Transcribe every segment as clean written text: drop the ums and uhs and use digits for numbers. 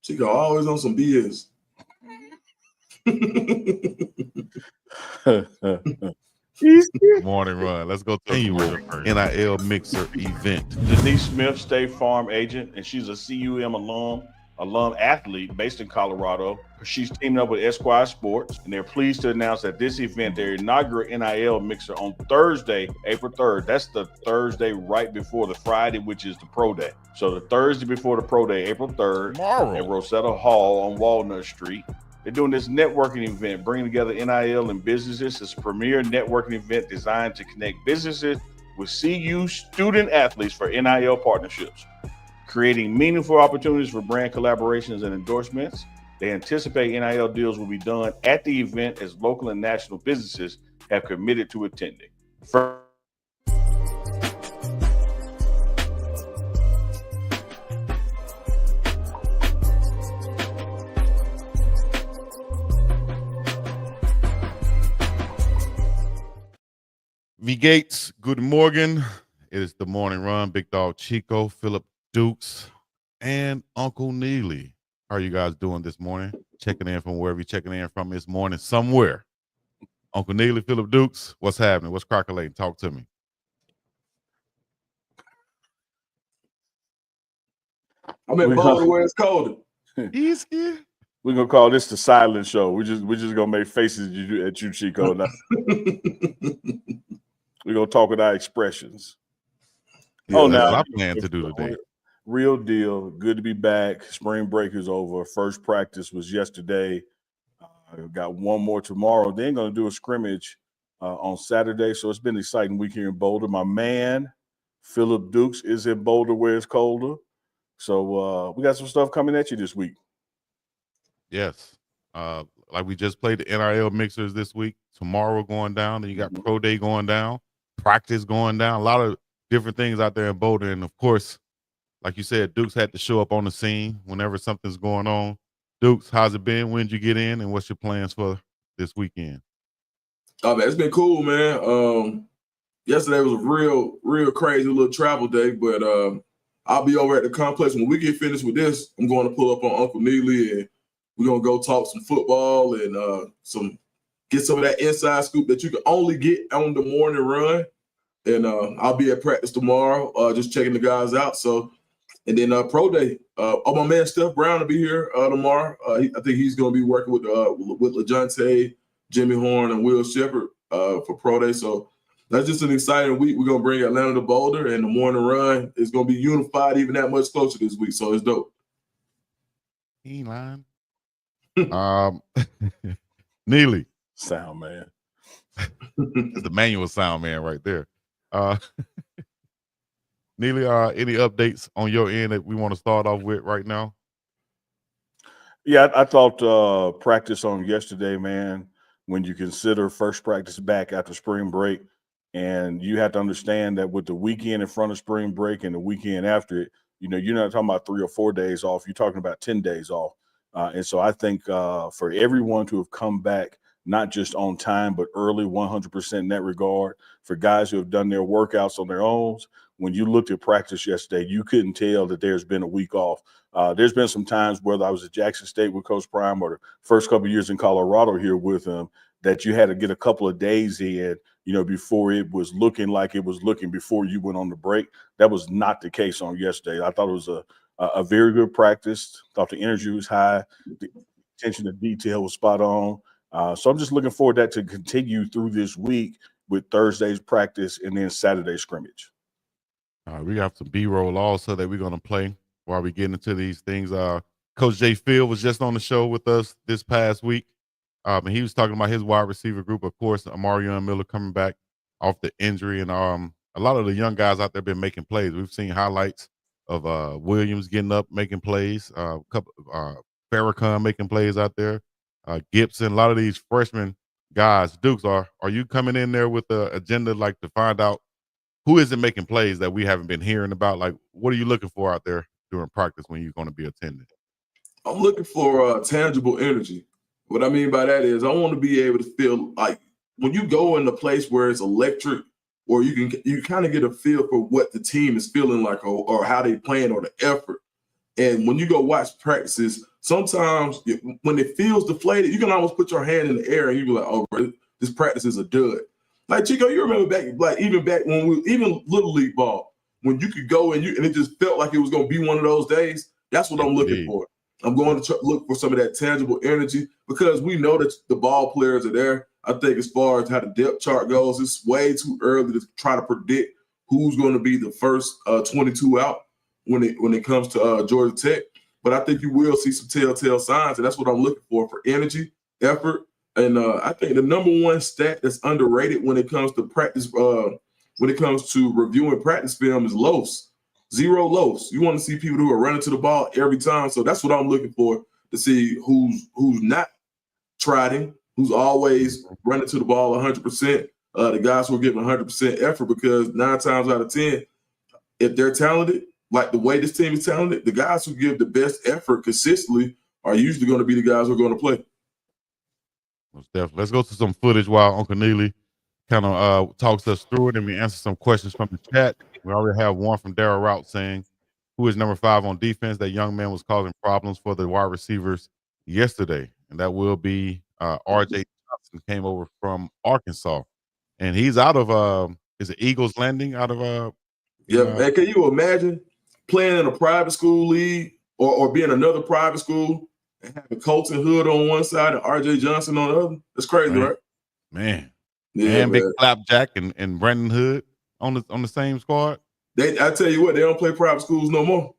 Chico always on some BS. Morning run. Let's go to the NIL Mixer event. Denise Smith, State Farm agent, and she's a CUM alum athlete based in Colorado. She's teaming up with Esquire Sports, and they're pleased to announce that this event, their inaugural NIL Mixer on Thursday, April 3rd. That's the Thursday right before the Friday, which is the Pro Day. So the Thursday before the Pro Day, April 3rd, Tomorrow. at Rosetta Hall on Walnut Street. They're doing this networking event, bringing together NIL and businesses. It's a premier networking event designed to connect businesses with CU student athletes for NIL partnerships, creating meaningful opportunities for brand collaborations and endorsements. They anticipate NIL deals will be done at the event as local and national businesses have committed to attending. V Gates, good morning. It is the morning run. BiggDogg Chico, Philip Dukes, and Uncle Neely. How are you guys doing this morning? Checking in from wherever you're checking in from this morning, somewhere. Uncle Neely, Philip Dukes, what's happening? What's crackling? Talk to me. I'm in Boulder where it's colder. Easy. We're gonna call this the silent show. We're just gonna make faces at you, Chico. We're gonna talk with our expressions. Yeah, that's what I plan to do today. Real deal. Good to be back. Spring break is over. First practice was yesterday. Got one more tomorrow. Then going to do a scrimmage on Saturday. So it's been an exciting week here in Boulder. My man, Philip Dukes, is in Boulder where it's colder. So we got some stuff coming at you this week. Yes. Like we just played the NIL mixers this week. Tomorrow going down. Then you got Pro Day going down. Practice going down. A lot of different things out there in Boulder. And, of course, like you said, Dukes had to show up on the scene whenever something's going on. Dukes, how's it been? When did you get in, and what's your plans for this weekend? Oh, man, it's been cool, man. Yesterday was a real crazy little travel day, but I'll be over at the complex. When we get finished with this, I'm going to pull up on Uncle Neely, and we're going to go talk some football and get some of that inside scoop that you can only get on the morning run. And I'll be at practice tomorrow, just checking the guys out. So, and then Pro Day. My man Steph Brown will be here tomorrow. I think he's going to be working with LaJonte, Jimmy Horn, and Will Shepherd for Pro Day. So that's just an exciting week. We're going to bring Atlanta to Boulder, and the morning run is going to be unified even that much closer this week. So it's dope. E-line. Neely. Sound man. That's the manual sound man right there. Neely, any updates on your end that we want to start off with right now? Yeah, I thought practice on yesterday, man, when you consider first practice back after spring break, and you have to understand that with the weekend in front of spring break and the weekend after it, you know, you're not talking about 3 or 4 days off. You're talking about 10 days off. And so I think for everyone to have come back, not just on time, but early, 100% in that regard, for guys who have done their workouts on their own, when you looked at practice yesterday, you couldn't tell that there's been a week off. There's been some times, whether I was at Jackson State with Coach Prime or the first couple of years in Colorado here with him, that you had to get a couple of days in, you know, before it was looking like it was looking before you went on the break. That was not the case on yesterday. I thought it was a very good practice. Thought the energy was high. The attention to detail was spot on. So I'm just looking forward to that to continue through this week with Thursday's practice and then Saturday's scrimmage. We got some B-roll also that we're going to play while we get into these things. Coach Jay Field was just on the show with us this past week, and he was talking about his wide receiver group. Of course, Amarion Miller coming back off the injury, and a lot of the young guys out there been making plays. We've seen highlights of Williams getting up, making plays, Farrakhan making plays out there, Gibson, a lot of these freshman guys. Dukes, are you coming in there with the agenda like to find out who isn't making plays that we haven't been hearing about? Like, what are you looking for out there during practice when you're going to be attending? I'm looking for tangible energy. What I mean by that is I want to be able to feel like when you go in a place where it's electric, or you kind of get a feel for what the team is feeling like or how they playing or the effort. And when you go watch practices, sometimes when it feels deflated, you can almost put your hand in the air and you be like, oh, bro, this practice is a dud. Like, Chico, you remember even back when even Little League ball, when you could go and it just felt like it was going to be one of those days. That's what I'm looking for. I'm going to look for some of that tangible energy because we know that the ball players are there. I think as far as how the depth chart goes, it's way too early to try to predict who's going to be the first 22 out when it comes to Georgia Tech. But I think you will see some telltale signs, and that's what I'm looking for energy, effort. And I think the number one stat that's underrated when it comes to practice, when it comes to reviewing practice film is lows. 0 lows. You want to see people who are running to the ball every time. So that's what I'm looking for to see who's not trotting, who's always running to the ball 100%. The guys who are giving 100% effort, because 9 times out of 10, if they're talented, like the way this team is talented, the guys who give the best effort consistently are usually going to be the guys who are going to play. Most definitely. Let's go to some footage while Uncle Neely kind of talks us through it, and we answer some questions from the chat. We already have one from Darryl Rout saying, who is number 5 on defense? That young man was causing problems for the wide receivers yesterday, and that will be R.J. Johnson, came over from Arkansas, and he's out of is it Eagles Landing out of man, can you imagine playing in a private school league or being another private school and having Colton Hood on one side and R.J. Johnson on the other? That's crazy, right? Man. Yeah, and Big Flapjack and Brandon Hood on the same squad. I tell you what, they don't play private schools no more.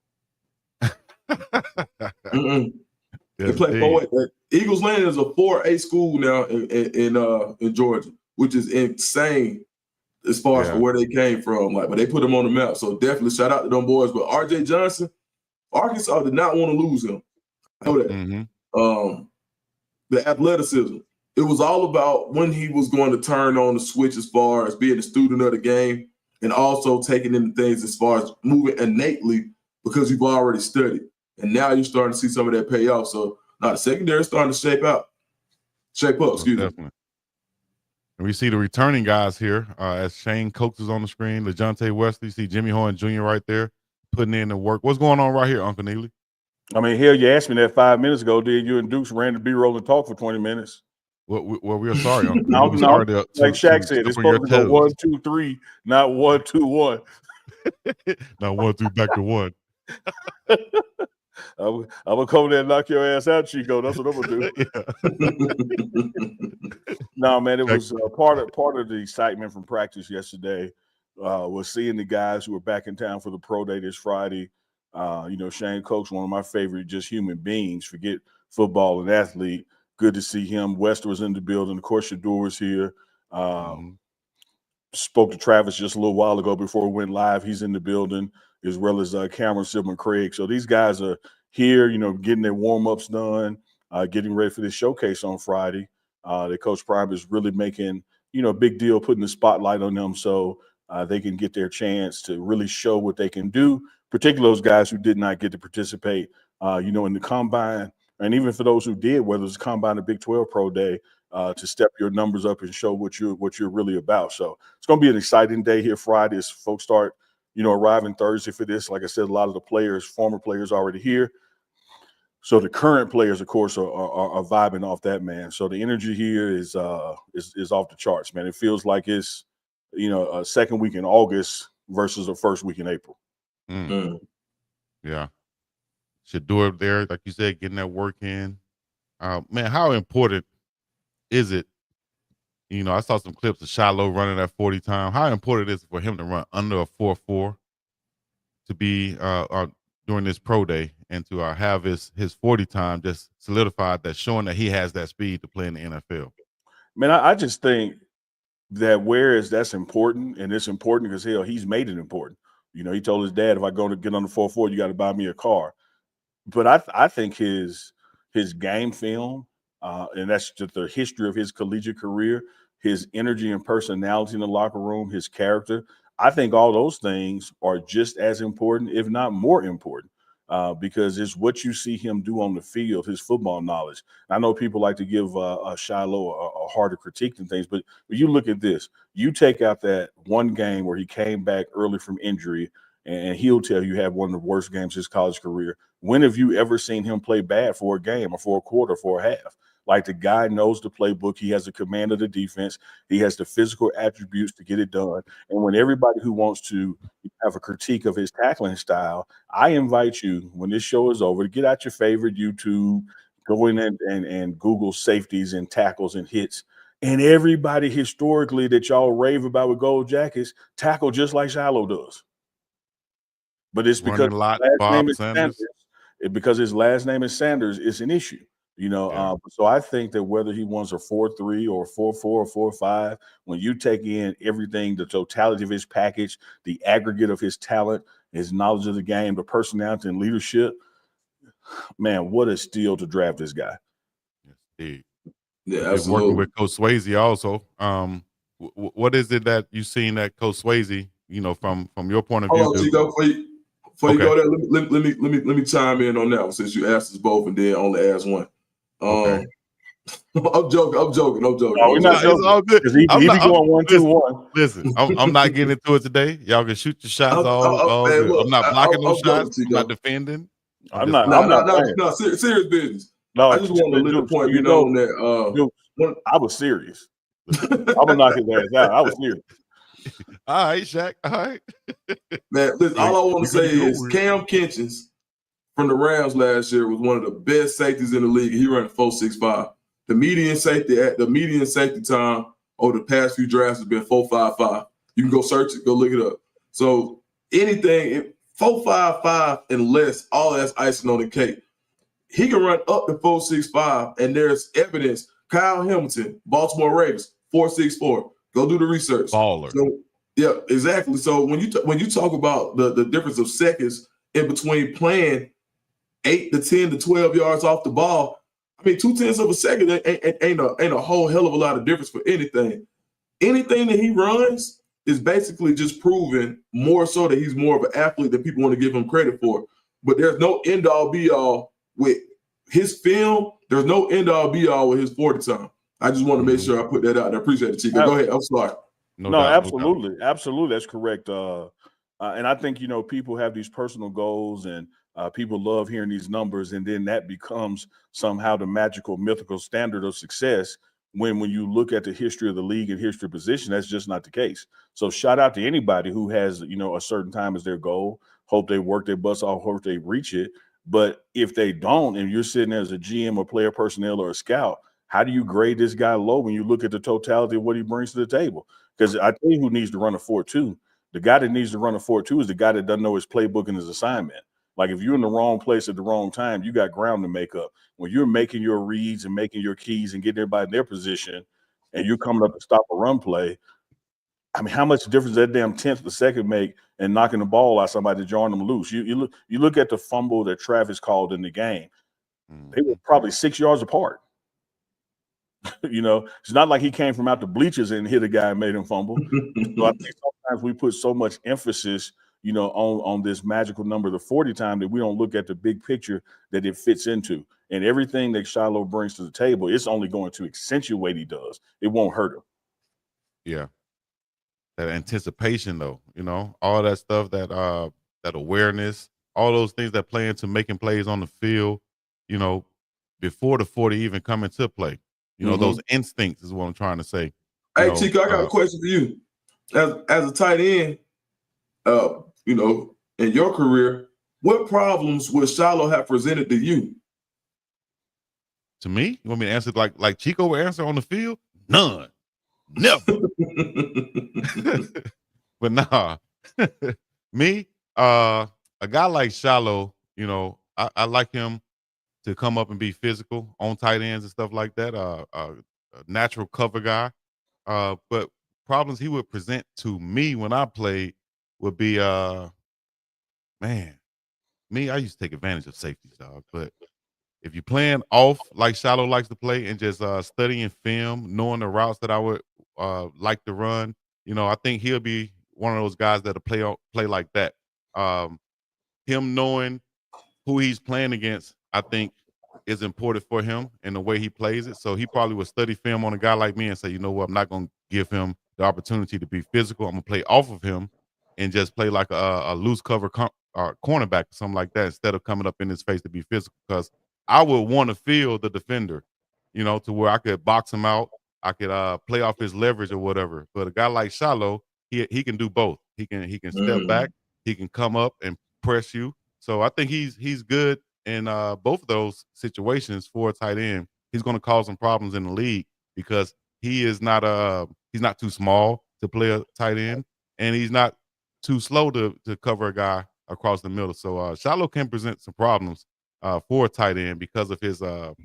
They play 4A. Eagles Landing is a 4A school now in Georgia, which is insane as far as where they came from. But they put them on the map. So definitely shout out to them boys. But R.J. Johnson, Arkansas did not want to lose him. I know that. Mm-hmm. The athleticism. It was all about when he was going to turn on the switch as far as being a student of the game and also taking in things as far as moving innately because you've already studied. And now you're starting to see some of that pay off. So now the secondary is starting to shape up, excuse me. And we see the returning guys here as Shane Coates is on the screen, LeJontay Wesley, you see Jimmy Horn Jr. right there putting in the work. What's going on right here, Uncle Neely? I mean, hell, you asked me that 5 minutes ago. Did you and Dukes ran the B-roll and talk for 20 minutes? Well, we are sorry, Uncle. No, like Shaq said, it's supposed to go 1, 2, 3, not 1, 2, 1. Not 1, 2, back to 1. I'm gonna come there and knock your ass out, Chico. That's what I'm gonna do. No, man, it was part of the excitement from practice yesterday was seeing the guys who were back in town for the pro day this Friday. Shane Coates, one of my favorite just human beings. Forget football and athlete. Good to see him. Wester was in the building. Of course, Shador was here. Spoke to Travis just a little while ago before we went live. He's in the building, as well as Cameron Silverman Craig. So these guys are here, getting their warm-ups done, getting ready for this showcase on Friday. The Coach Prime is really making, a big deal, putting the spotlight on them so they can get their chance to really show what they can do, particularly those guys who did not get to participate, in the combine. And even for those who did, whether it's combine or Big 12 Pro Day, to step your numbers up and show what you're really about. So it's going to be an exciting day here Friday as folks start, arriving Thursday for this. Like I said, a lot of the players, former players, already here. So the current players, of course, are vibing off that, man. So the energy here is off the charts, man. It feels like it's a second week in August versus a first week in April. Yeah. Shador there, like you said, getting that work in. Man, how important is it? I saw some clips of Shiloh running that 40 time. How important is it for him to run under a 4.4 to be during this pro day and to have his 40 time just solidified that, showing that he has that speed to play in the NFL? Man, I just think that whereas that's important, and it's important because, hell, he's made it important. He told his dad, if I go to get on the 4.4, you got to buy me a car. But I think his game film, and that's just the history of his collegiate career, his energy and personality in the locker room, his character, I think all those things are just as important, if not more important, because it's what you see him do on the field, his football knowledge. I know people like to give Shiloh a harder critique than things, but when you look at this, you take out that one game where he came back early from injury and he'll tell you had one of the worst games of his college career. When have you ever seen him play bad for a game or for a quarter, for a half? Like, the guy knows the playbook. He has the command of the defense. He has the physical attributes to get it done. And when everybody who wants to have a critique of his tackling style, I invite you, when this show is over, to get out your favorite YouTube, go in and Google safeties and tackles and hits. And everybody historically that y'all rave about with gold jackets tackle just like Shiloh does. But it's because Running a lot, his last Bob name is Sanders. because his last name is Sanders, it's an issue. So I think that whether he wants a 4-3 or 4-4 or 4-5, when you take in everything, the totality of his package, the aggregate of his talent, his knowledge of the game, the personality and leadership, man, what a steal to draft this guy. Yes, Yeah, been absolutely. working with Coach Swayze also. What is it that you've seen that Coach Swayze, from your point of view? Hold on, Chico, before you go there, let me chime in on that one, since you asked us both and then only asked one. Okay. I'm joking. No, we're not joking. It's all good. Because he be going 1-2-1. Listen, I'm not getting into it today. Y'all can shoot your shots all man, good. look, I'm not blocking no shots. Joking, I'm not defending. I'm not serious business. No, I just want to let the point be known that I was serious. I'm gonna knock his ass out. I was serious. All right, Shaq. All right. Man, listen, all I want to say is Cam Kinchins from the Rams last year was one of the best safeties in the league. He ran 4.65. The median safety time over the past few drafts has been 4.55. You can go search it, go look it up. So anything 4.55 and less, all that's icing on the cake. He can run up to 4.65, and there's evidence. Kyle Hamilton, Baltimore Ravens, 4.64. Go do the research. Baller. So, yeah, exactly. So when you talk about the difference of seconds in between playing 8 to 10 to 12 yards off the ball, I mean, 0.2 of a second ain't a whole hell of a lot of difference for anything. Anything that he runs is basically just proving more so that he's more of an athlete than people want to give him credit for. But there's no end-all be-all with his film. There's no end-all be-all with his 40 time. I just want to make sure I put that out there. I appreciate it, Chico. Go ahead. I'm sorry. No, absolutely. Absolutely. That's correct. And I think, people have these personal goals and people love hearing these numbers. And then that becomes somehow the magical, mythical standard of success. When you look at the history of the league and history of position, that's just not the case. So shout out to anybody who has, a certain time as their goal. Hope they work their butts off, hope they reach it. But if they don't, and you're sitting there as a GM or player personnel or a scout, how do you grade this guy low when you look at the totality of what he brings to the table? Because I tell you who needs to run a 4.2. The guy that needs to run a 4.2 is the guy that doesn't know his playbook and his assignment. Like, if you're in the wrong place at the wrong time, you got ground to make up. When you're making your reads and making your keys and getting everybody in their position, and you're coming up to stop a run play, I mean, how much difference that damn 10th of a second make and knocking the ball out somebody, drawing them loose? You look at the fumble that Travis called in the game. They were probably 6 yards apart. It's not like he came from out the bleachers and hit a guy and made him fumble. So I think sometimes we put so much emphasis, on this magical number, the 40 time, that we don't look at the big picture that it fits into. And everything that Shiloh brings to the table, it's only going to accentuate he does. It won't hurt him. Yeah. That anticipation, though, all that stuff, that awareness, all those things that play into making plays on the field, before the 40 even come into play. Those instincts is what I'm trying to say. Hey, Chico, I got a question for you. As a tight end, in your career, what problems would Shiloh have presented to you? To me? You want me to answer like Chico would answer on the field? None. Never. But nah. Me, a guy like Shiloh, I like him to come up and be physical on tight ends and stuff like that. A natural cover guy. But problems he would present to me when I played would be, I used to take advantage of safeties, dog. But if you're playing off like Shiloh likes to play and just studying film, knowing the routes that I would like to run, I think he'll be one of those guys that'll play like that. Him knowing who he's playing against, I think, is important for him and the way he plays it. So he probably would study film on a guy like me and say, you know what, I'm not going to give him the opportunity to be physical. I'm going to play off of him and just play like a loose cover cornerback or something like that instead of coming up in his face to be physical. Because I would want to feel the defender, to where I could box him out. I could play off his leverage or whatever. But a guy like Shiloh, he can do both. He can step back. He can come up and press you. So I think he's good in both of those situations for a tight end. He's going to cause some problems in the league because he's not too small to play a tight end, and he's not too slow to cover a guy across the middle. So Shiloh can present some problems for a tight end because of his I'll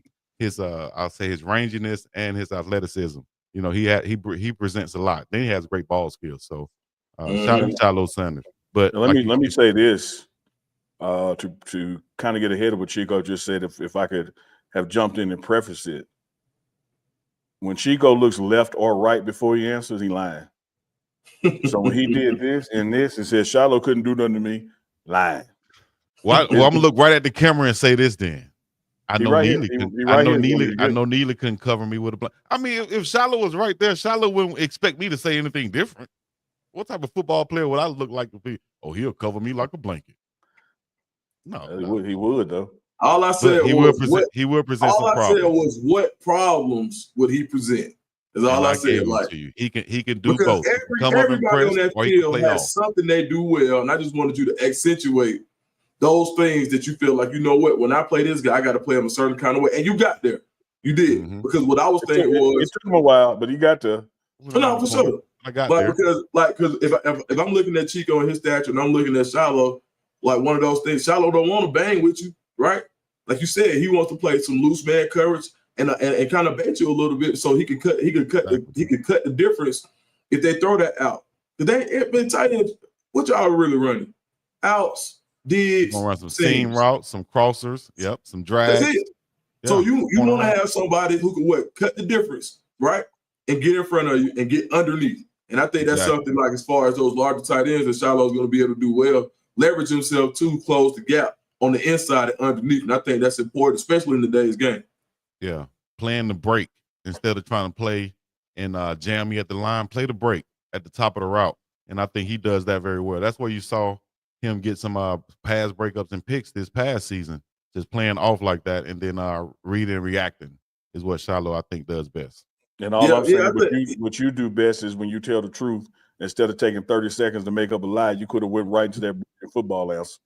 say his ranginess and his athleticism. He presents a lot. Then he has great ball skills. So shout out to Shiloh Sanders. But let me say this to kind of get ahead of what Chico just said. If I could have jumped in and prefaced it, when Chico looks left or right before he answers, he lying. So when he did this and said Shiloh couldn't do nothing to me, lying. Well, I'm gonna look right at the camera and say this then. I know Neely couldn't cover me with a blanket. I mean, if Shiloh was right there, Shiloh wouldn't expect me to say anything different. What type of football player would I look like to be? Oh, he'll cover me like a blanket. No. He would though. All I said he will present some problems. Said was what problems would he present? Is all I said. Like to you. He can do both. Everybody on that field has something they do well, and I just wanted you to accentuate those things that you feel like, when I play this guy, I got to play him a certain kind of way. And you got there. You did. Because what I was thinking was. It took him a while, but he got to. No, for sure. I got there. Because if I'm looking at Chico and his stature and I'm looking at Shiloh, like one of those things, Shiloh don't want to bang with you, right? Like you said, he wants to play some loose man coverage and kind of bait you a little bit so he could cut the difference if they throw that out. Because they been tight ends, what y'all really running? Outs, digs, run some seam routes, some crossers, some drags. That's it. Yeah. So you want to have somebody who can cut the difference, right? And get in front of you and get underneath. And I think that's something like as far as those larger tight ends that Shiloh's going to be able to do well, leverage himself to close the gap on the inside and underneath. And I think that's important, especially in today's game. Yeah. Playing the break instead of trying to play and jam you at the line, play the break at the top of the route. And I think he does that very well. That's where you saw him get some pass breakups and picks this past season, just playing off like that and then reading and reacting is what Shiloh, I think, does best. And all I'm saying, what you do best is when you tell the truth, instead of taking 30 seconds to make up a lie, you could have went right into that football answer.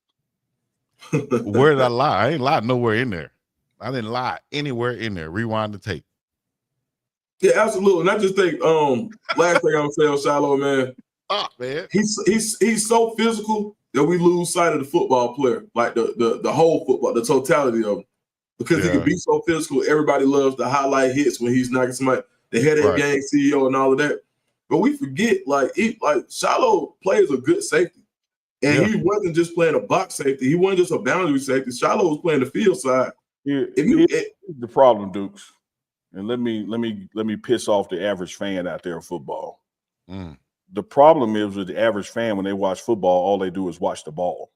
Where did I lie? I ain't lied nowhere in there. I didn't lie anywhere in there. Rewind the tape. Yeah, absolutely. And I just think last thing I'm saying, Shiloh, man. Man. He's so physical that we lose sight of the football player, like the whole football, the totality of him. Because he can be so physical. Everybody loves the highlight hits when he's knocking somebody, the head of gang CEO and all of that. But we forget, like Shiloh plays a good safety. And he wasn't just playing a box safety. He wasn't just a boundary safety. Shiloh was playing the field side. Here's the problem, Dukes. And let me piss off the average fan out there in football. The problem is with the average fan, when they watch football, all they do is watch the ball.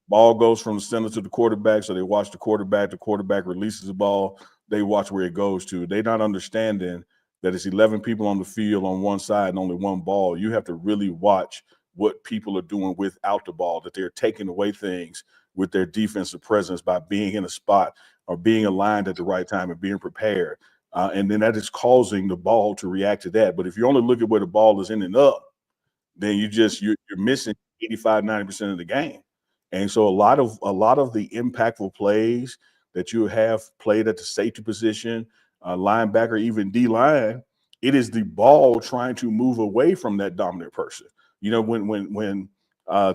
Ball goes from the center to the quarterback, so they watch the quarterback. The quarterback releases the ball. They watch where it goes to. They're not understanding that it's 11 people on the field on one side and only one ball. You have to really watch what people are doing without the ball, that they're taking away things with their defensive presence by being in a spot or being aligned at the right time and being prepared. And then that is causing the ball to react to that. But if you only look at where the ball is ending up, then you're missing 85, 90% of the game. And so a lot of the impactful plays that you have played at the safety position, linebacker, even D-line, it is the ball trying to move away from that dominant person. When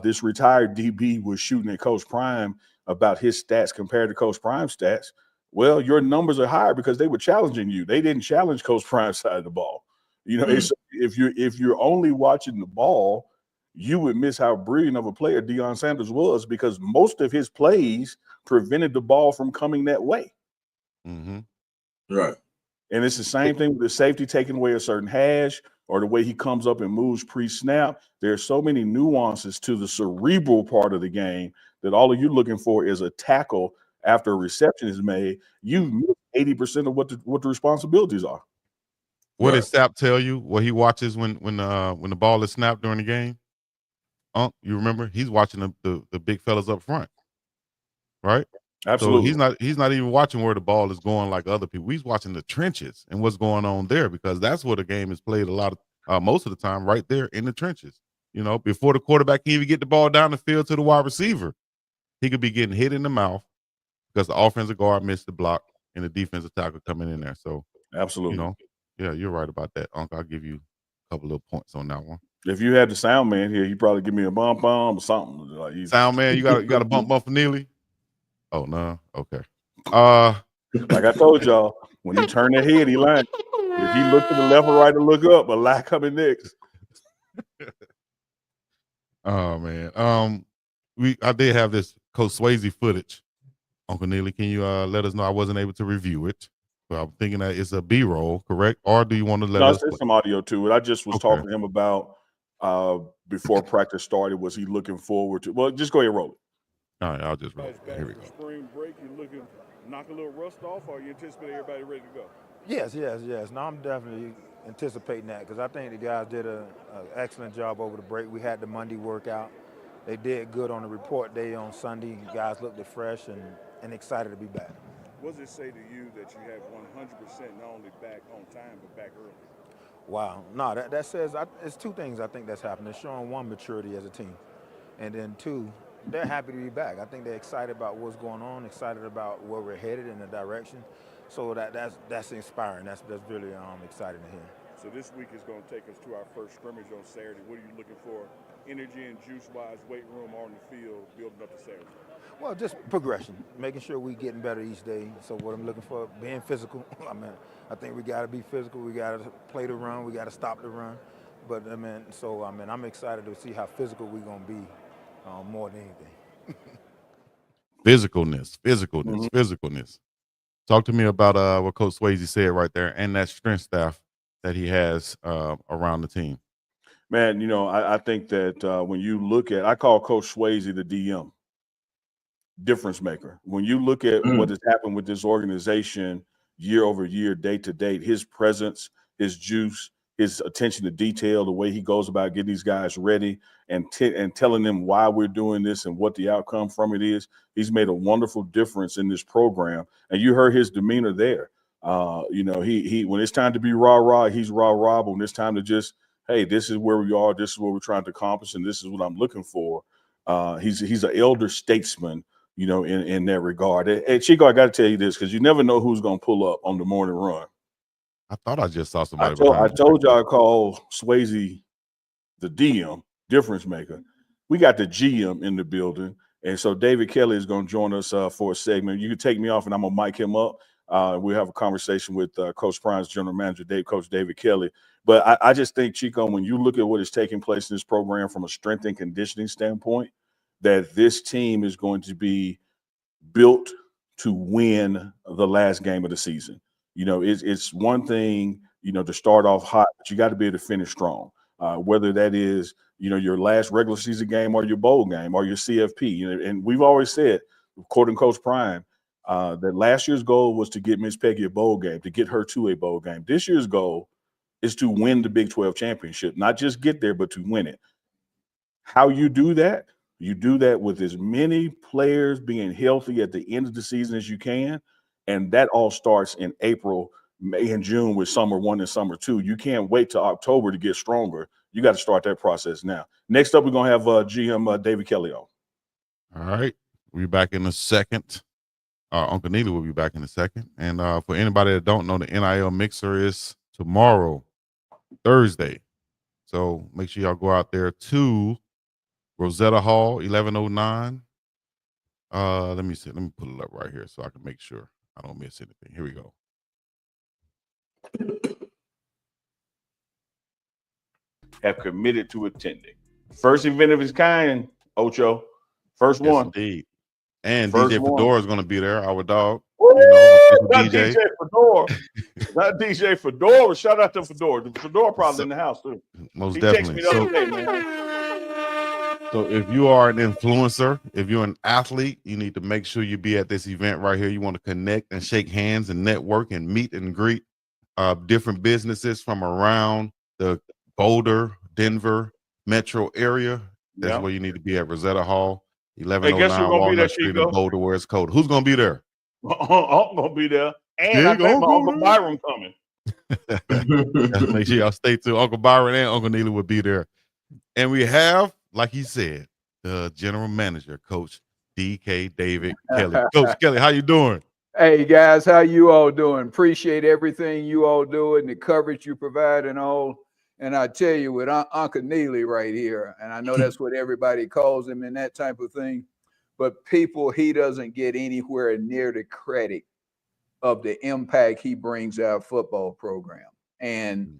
this retired DB was shooting at Coach Prime about his stats compared to Coach Prime's stats, well, your numbers are higher because they were challenging you. They didn't challenge Coach Prime's side of the ball. If you're only watching the ball, you would miss how brilliant of a player Deion Sanders was, because most of his plays prevented the ball from coming that way. Right. And it's the same thing with the safety taking away a certain hash or the way he comes up and moves pre-snap. There are so many nuances to the cerebral part of the game that all of you looking for is a tackle after a reception is made. You miss 80% of what the responsibilities are. What did Sapp tell you? What he watches when the ball is snapped during the game? You remember he's watching the big fellas up front, right? So Absolutely. he's not even watching where the ball is going like other people. He's watching the trenches and what's going on there, because that's where the game is played a lot of most of the time, right there in the trenches. You know, before the quarterback can even get the ball down the field to the wide receiver, he could be getting hit in the mouth because the offensive guard missed the block and the defensive tackle coming in there. So, you Absolutely. know, yeah, you're right about that, Uncle. I'll give you a couple of points on that one. If you had the sound man here, he'd probably give me a bump or something. Like Sound man, you got a bump for Neely? Oh no, okay. Like I told y'all, when he turned that head, he lying. If he looked to the left or right to look up, a lie coming next. Oh man. I did have this Coach Swayze footage. Uncle Neely, can you let us know? I wasn't able to review it, but I'm thinking that it's a B-roll, correct? Or do you want to let us? There's some audio to it. I just was Okay. talking to him about before practice started. Was he looking forward to? Well, just go ahead and roll it. All right, I'll just roll it. Here we go. Spring break, you looking knock a little rust off, or you anticipate everybody ready to go? Yes. No, I'm definitely anticipating that because I think the guys did an excellent job over the break. We had the Monday workout. They did good on the report day on Sunday. Guys looked fresh and excited to be back. What does it say to you that you have 100% not only back on time but back early? Wow. No, that says it's two things I think that's happened. They're showing one, maturity as a team, and then two, they're happy to be back. I think they're excited about what's going on, excited about where we're headed in the direction. So that's inspiring. That's really exciting to hear. So this week is going to take us to our first scrimmage on Saturday. What are you looking for, energy and juice-wise, weight room, or on the field, building up to Saturday? Well, just progression, making sure we're getting better each day. So what I'm looking for, being physical. I think we got to be physical. We got to play the run. We got to stop the run. But I'm excited to see how physical we're going to be more than anything. Physicalness. Talk to me about what Coach Swayze said right there, and that strength staff that he has around the team. Man, I think that when you look at, I call Coach Swayze the DM, difference maker. When you look at what has happened with this organization year over year, day to date, his presence, his juice, his attention to detail, the way he goes about getting these guys ready and telling them why we're doing this and what the outcome from it is. He's made a wonderful difference in this program. And you heard his demeanor there. He when it's time to be rah-rah, he's rah-rah. But when it's time to just, hey, this is where we are, this is what we're trying to accomplish, and this is what I'm looking for. He's an elder statesman, in that regard. And Chico, I got to tell you this, because you never know who's going to pull up on the morning run. I thought I just saw somebody. I told y'all I call Swayze the DM, difference maker. We got the GM in the building. And so David Kelly is going to join us for a segment. You can take me off and I'm going to mic him up. We'll have a conversation with Coach Prime's general manager, Coach David Kelly. But I just think, Chico, when you look at what is taking place in this program from a strength and conditioning standpoint, that this team is going to be built to win the last game of the season. It's one thing, to start off hot, but you got to be able to finish strong. Whether that is, your last regular season game or your bowl game or your CFP. And we've always said, quoting Coach Prime, that last year's goal was to get Miss Peggy a bowl game, to get her to a bowl game. This year's goal is to win the Big 12 championship, not just get there, but to win it. How you do that? You do that with as many players being healthy at the end of the season as you can. And that all starts in April, May, and June with summer 1 and summer 2. You can't wait till October to get stronger. You got to start that process now. Next up, we're going to have GM David Kelly on. All right. We'll be back in a second. Uncle Neely will be back in a second. And for anybody that don't know, the NIL Mixer is tomorrow, Thursday. So make sure y'all go out there to Rosetta Hall, 1109. Let me see. Let me pull it up right here so I can make sure I don't miss anything. Here we go. Have committed to attending. First event of its kind, Ocho. First one. Indeed. And First DJ Fedora is going to be there, our dog. Woo! Not DJ. DJ Fedora. Not DJ Fedora. Shout out to Fedora. Fedora probably in the house too. Most He definitely. texted me the other day, man. So if you are an influencer, if you're an athlete, you need to make sure you be at this event right here. You want to connect and shake hands and network and meet and greet different businesses from around the Boulder, Denver metro area. That's where you need to be at Rosetta Hall, Hey, 1109 guess who's gonna be there, Walnut Street in Chico? Boulder, where it's cold. Who's gonna be there? I'm gonna be there, and Yeah, I think my Uncle Byron coming. Make sure y'all stay tuned. Uncle Byron and Uncle Neely will be there. And we have, like he said, the general manager, Coach DK David Kelly. Coach Kelly, how you doing? Hey guys, how you all doing? Appreciate everything you all do and the coverage you provide and all. And I tell you, with Uncle Neely right here, and I know that's what everybody calls him and that type of thing, but people, he doesn't get anywhere near the credit of the impact he brings our football program. And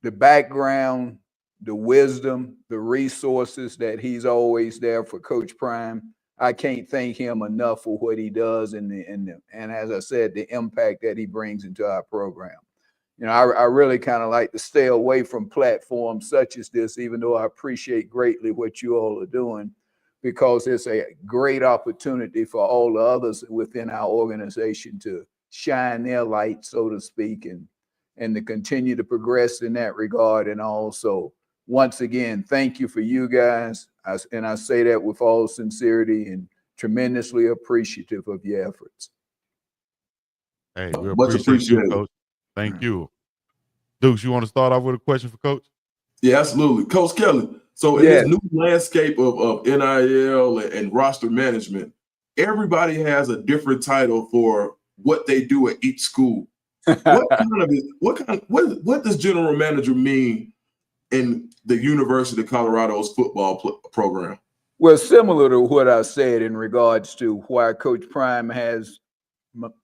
the background, the wisdom, the resources that he's always there for Coach Prime. I can't thank him enough for what he does and as I said, the impact that he brings into our program. You know, I really kind of like to stay away from platforms such as this, even though I appreciate greatly what you all are doing, because it's a great opportunity for all the others within our organization to shine their light, so to speak, and to continue to progress in that regard. And also, once again, thank you for you guys. And I say that with all sincerity and tremendously appreciative of your efforts. Hey, we Much appreciate you, appreciated. Coach. Thank you. Dukes, you want to start off with a question for Coach? Yeah, absolutely. Coach Kelly, so in Yes. this new landscape of NIL and roster management, everybody has a different title for what they do at each school. What does general manager mean in the University of Colorado's football program? Well, similar to what I said in regards to why Coach Prime has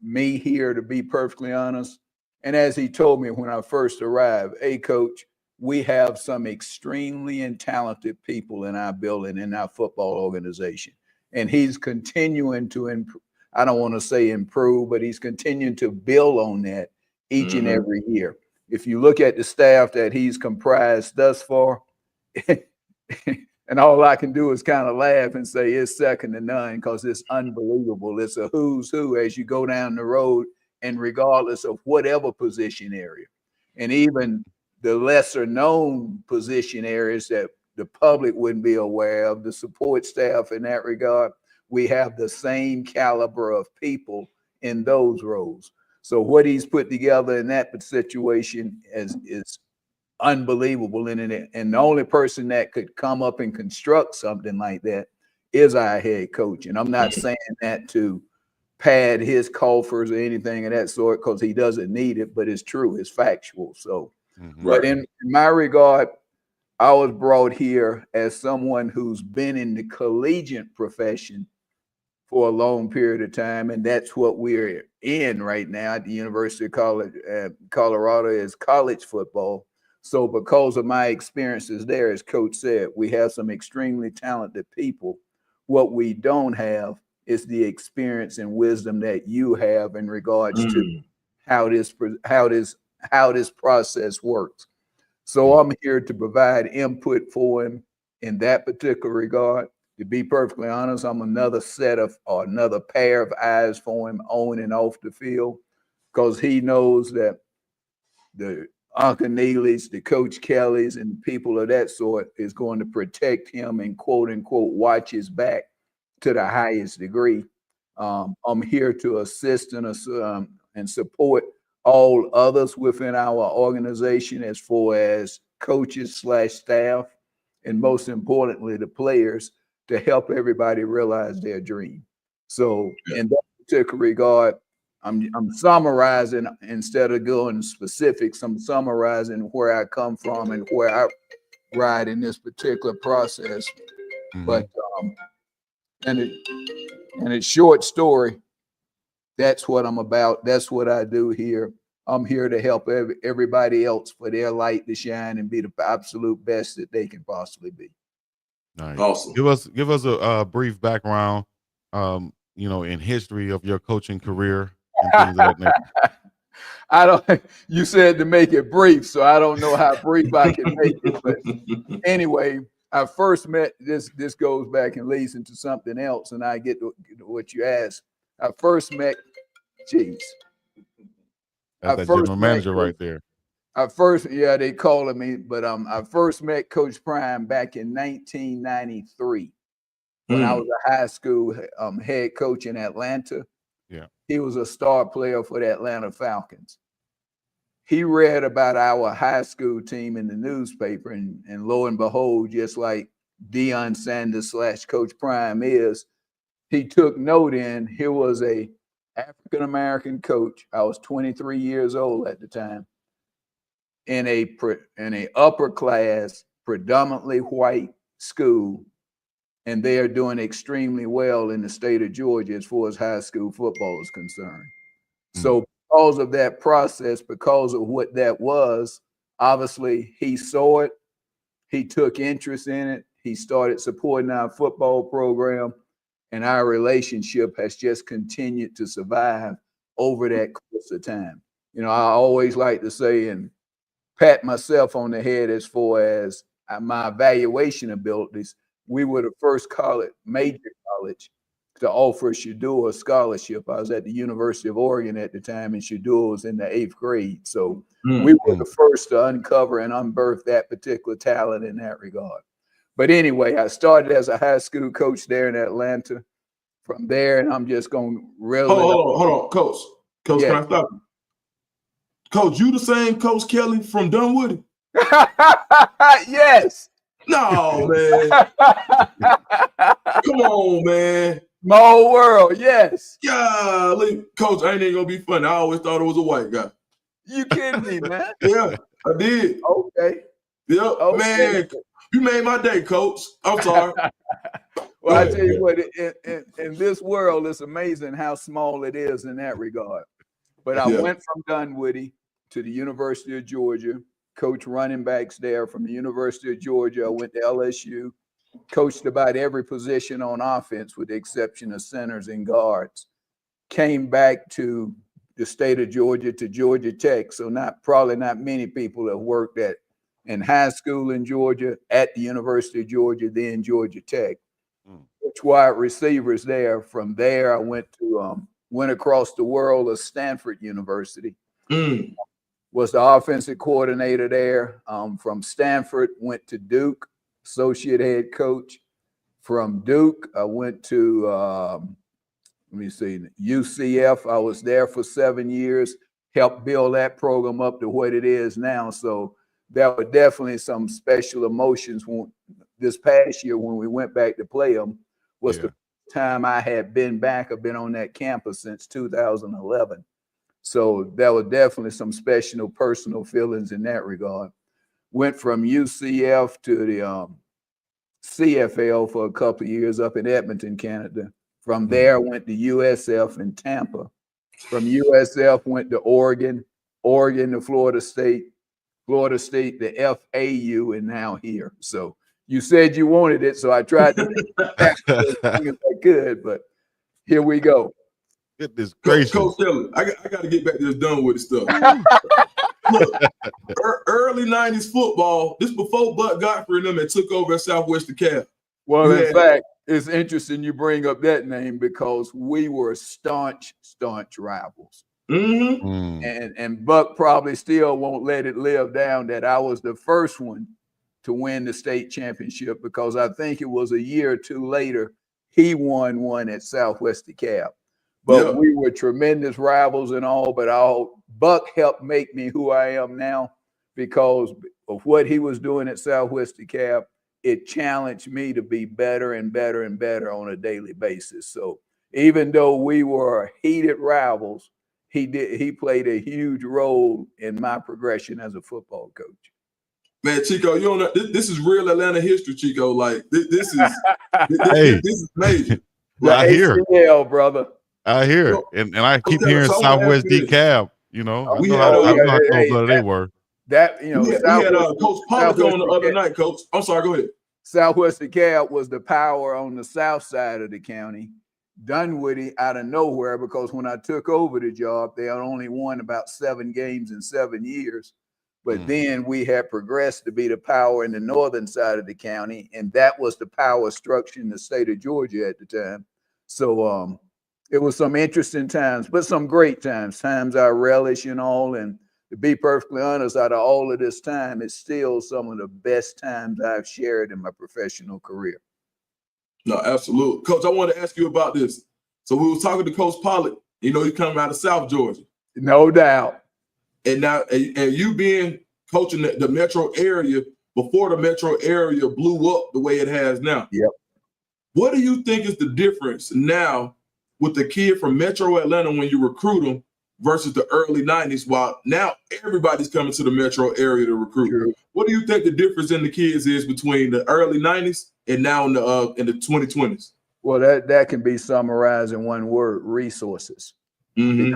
me here, to be perfectly honest. And as he told me when I first arrived, hey, Coach, we have some extremely talented people in our building, in our football organization. And he's continuing to, I don't want to say improve, but he's continuing to build on that each and every year. If you look at the staff that he's comprised thus far, and all I can do is kind of laugh and say it's second to none, because it's unbelievable. It's a who's who as you go down the road, and regardless of whatever position area, and even the lesser known position areas that the public wouldn't be aware of, the support staff in that regard, we have the same caliber of people in those roles. So what he's put together in that situation is unbelievable in it. And the only person that could come up and construct something like that is our head coach. And I'm not saying that to pad his coffers or anything of that sort, because he doesn't need it, but it's true, it's factual. So, but in my regard, I was brought here as someone who's been in the collegiate profession for a long period of time, and that's what we're in right now at the University of Colorado is college football. So because of my experiences there, as Coach said, we have some extremely talented people. What we don't have is the experience and wisdom that you have in regards to how this process works. So I'm here to provide input for him in that particular regard. To be perfectly honest, I'm another pair of eyes for him on and off the field, because he knows that the Uncle Neely's, the Coach Kelly's, and people of that sort is going to protect him and quote unquote watch his back to the highest degree. I'm here to assist and support all others within our organization as far as coaches / staff, and most importantly, the players, to help everybody realize their dream. So in that particular regard, I'm summarizing instead of going specifics. I'm summarizing where I come from and where I ride in this particular process. But and it's short story. That's what I'm about. That's what I do here. I'm here to help everybody else for their light to shine and be the absolute best that they can possibly be. Nice. Awesome. Give us a brief background, in history of your coaching career and things of that nature. You said to make it brief, so I don't know how brief I can make it. But anyway, I first met this goes back and leads into something else, and I get to what you asked. I first met, That's that general manager right there. They calling me, but I first met Coach Prime back in 1993 when I was a high school head coach in Atlanta. Yeah. He was a star player for the Atlanta Falcons. He read about our high school team in the newspaper, and lo and behold, just like Deion Sanders / Coach Prime is, he took note in. Here was a African-American coach. I was 23 years old at the time, in a upper class, predominantly white school, and they are doing extremely well in the state of Georgia as far as high school football is concerned. So because of that process, because of what that was, obviously he saw it, he took interest in it, he started supporting our football program, and our relationship has just continued to survive over that course of time. You know, I always like to say and pat myself on the head as far as my evaluation abilities. We were the first major college to offer Shadua a scholarship. I was at the University of Oregon at the time, and Shadua was in the 8th grade. So we were the first to uncover and unearth that particular talent in that regard. But anyway, I started as a high school coach there in Atlanta. From there, and I'm just going to reel it up. Hold on, Coach. Coach, Yeah. can I stop you? Coach, you the same Coach Kelly from Dunwoody? Yes. No, man. Come on, man. Small world, yes. Golly. Coach, I ain't even gonna be funny. I always thought it was a white guy. You kidding me, man? Yeah, I did. Okay. Yep, Okay. man. You made my day, Coach. I'm sorry. Well, I tell you what, in this world, it's amazing how small it is in that regard. But I went from Dunwoody to the University of Georgia, coached running backs there. From the University of Georgia, I went to LSU, coached about every position on offense with the exception of centers and guards. Came back to the state of Georgia, to Georgia Tech. So probably not many people have worked in high school in Georgia, at the University of Georgia, then Georgia Tech. Coach wide receivers there. From there, I went across the world of Stanford University. Was the offensive coordinator there. From Stanford, went to Duke, associate head coach. From Duke, I went to UCF. I was there for 7 years, helped build that program up to what it is now. So there were definitely some special emotions this past year when we went back to play them. Was the time I had been back. I've been on that campus since 2011. So there were definitely some special personal feelings in that regard. Went from UCF to the CFL for a couple of years up in Edmonton, Canada. From there, went to USF in Tampa. From USF, went to Oregon to Florida State to FAU, and now here. So you said you wanted it, so I tried to as long as I could, but here we go. Goodness gracious. Coach Kelly, I got to get back to this Dunwoody stuff. Look, early 90s football, this before Buck Godfrey and them had took over at Southwest DeKalb. Well, in fact, it's interesting you bring up that name because we were staunch rivals. And Buck probably still won't let it live down that I was the first one to win the state championship, because I think it was a year or two later he won one at Southwest DeKalb. But we were tremendous rivals and all, but Buck helped make me who I am now because of what he was doing at Southwest DeKalb. It challenged me to be better and better and better on a daily basis. So even though we were heated rivals, he played a huge role in my progression as a football coach. Man, Chico, you don't know, this is real Atlanta history, Chico. Like this is this is major. Well, I hear ACL, brother. I hear and I keep hearing Southwest DeKalb. You know, I know how cold-blooded they were. That we had Coach Pollock on the other night, Coach. I'm sorry, go ahead. Southwest DeKalb was the power on the south side of the county. Dunwoody out of nowhere, because when I took over the job, they had only won about 7 games in 7 years. But then we had progressed to be the power in the northern side of the county, and that was the power structure in the state of Georgia at the time. So it was some interesting times, but some great times I relish and all. And to be perfectly honest, out of all of this time, it's still some of the best times I've shared in my professional career. No, absolutely. Coach, I want to ask you about this. So we were talking to Coach Pollock. You know, he coming out of South Georgia. No doubt. And now, and you being coaching the metro area before the metro area blew up the way it has now. Yep. What do you think is the difference now with the kid from Metro Atlanta when you recruit them versus the early 90s, while now everybody's coming to the metro area to recruit? True. What do you think the difference in the kids is between the early 90s and now in the 2020s? Well, that can be summarized in one word: resources. Mm-hmm.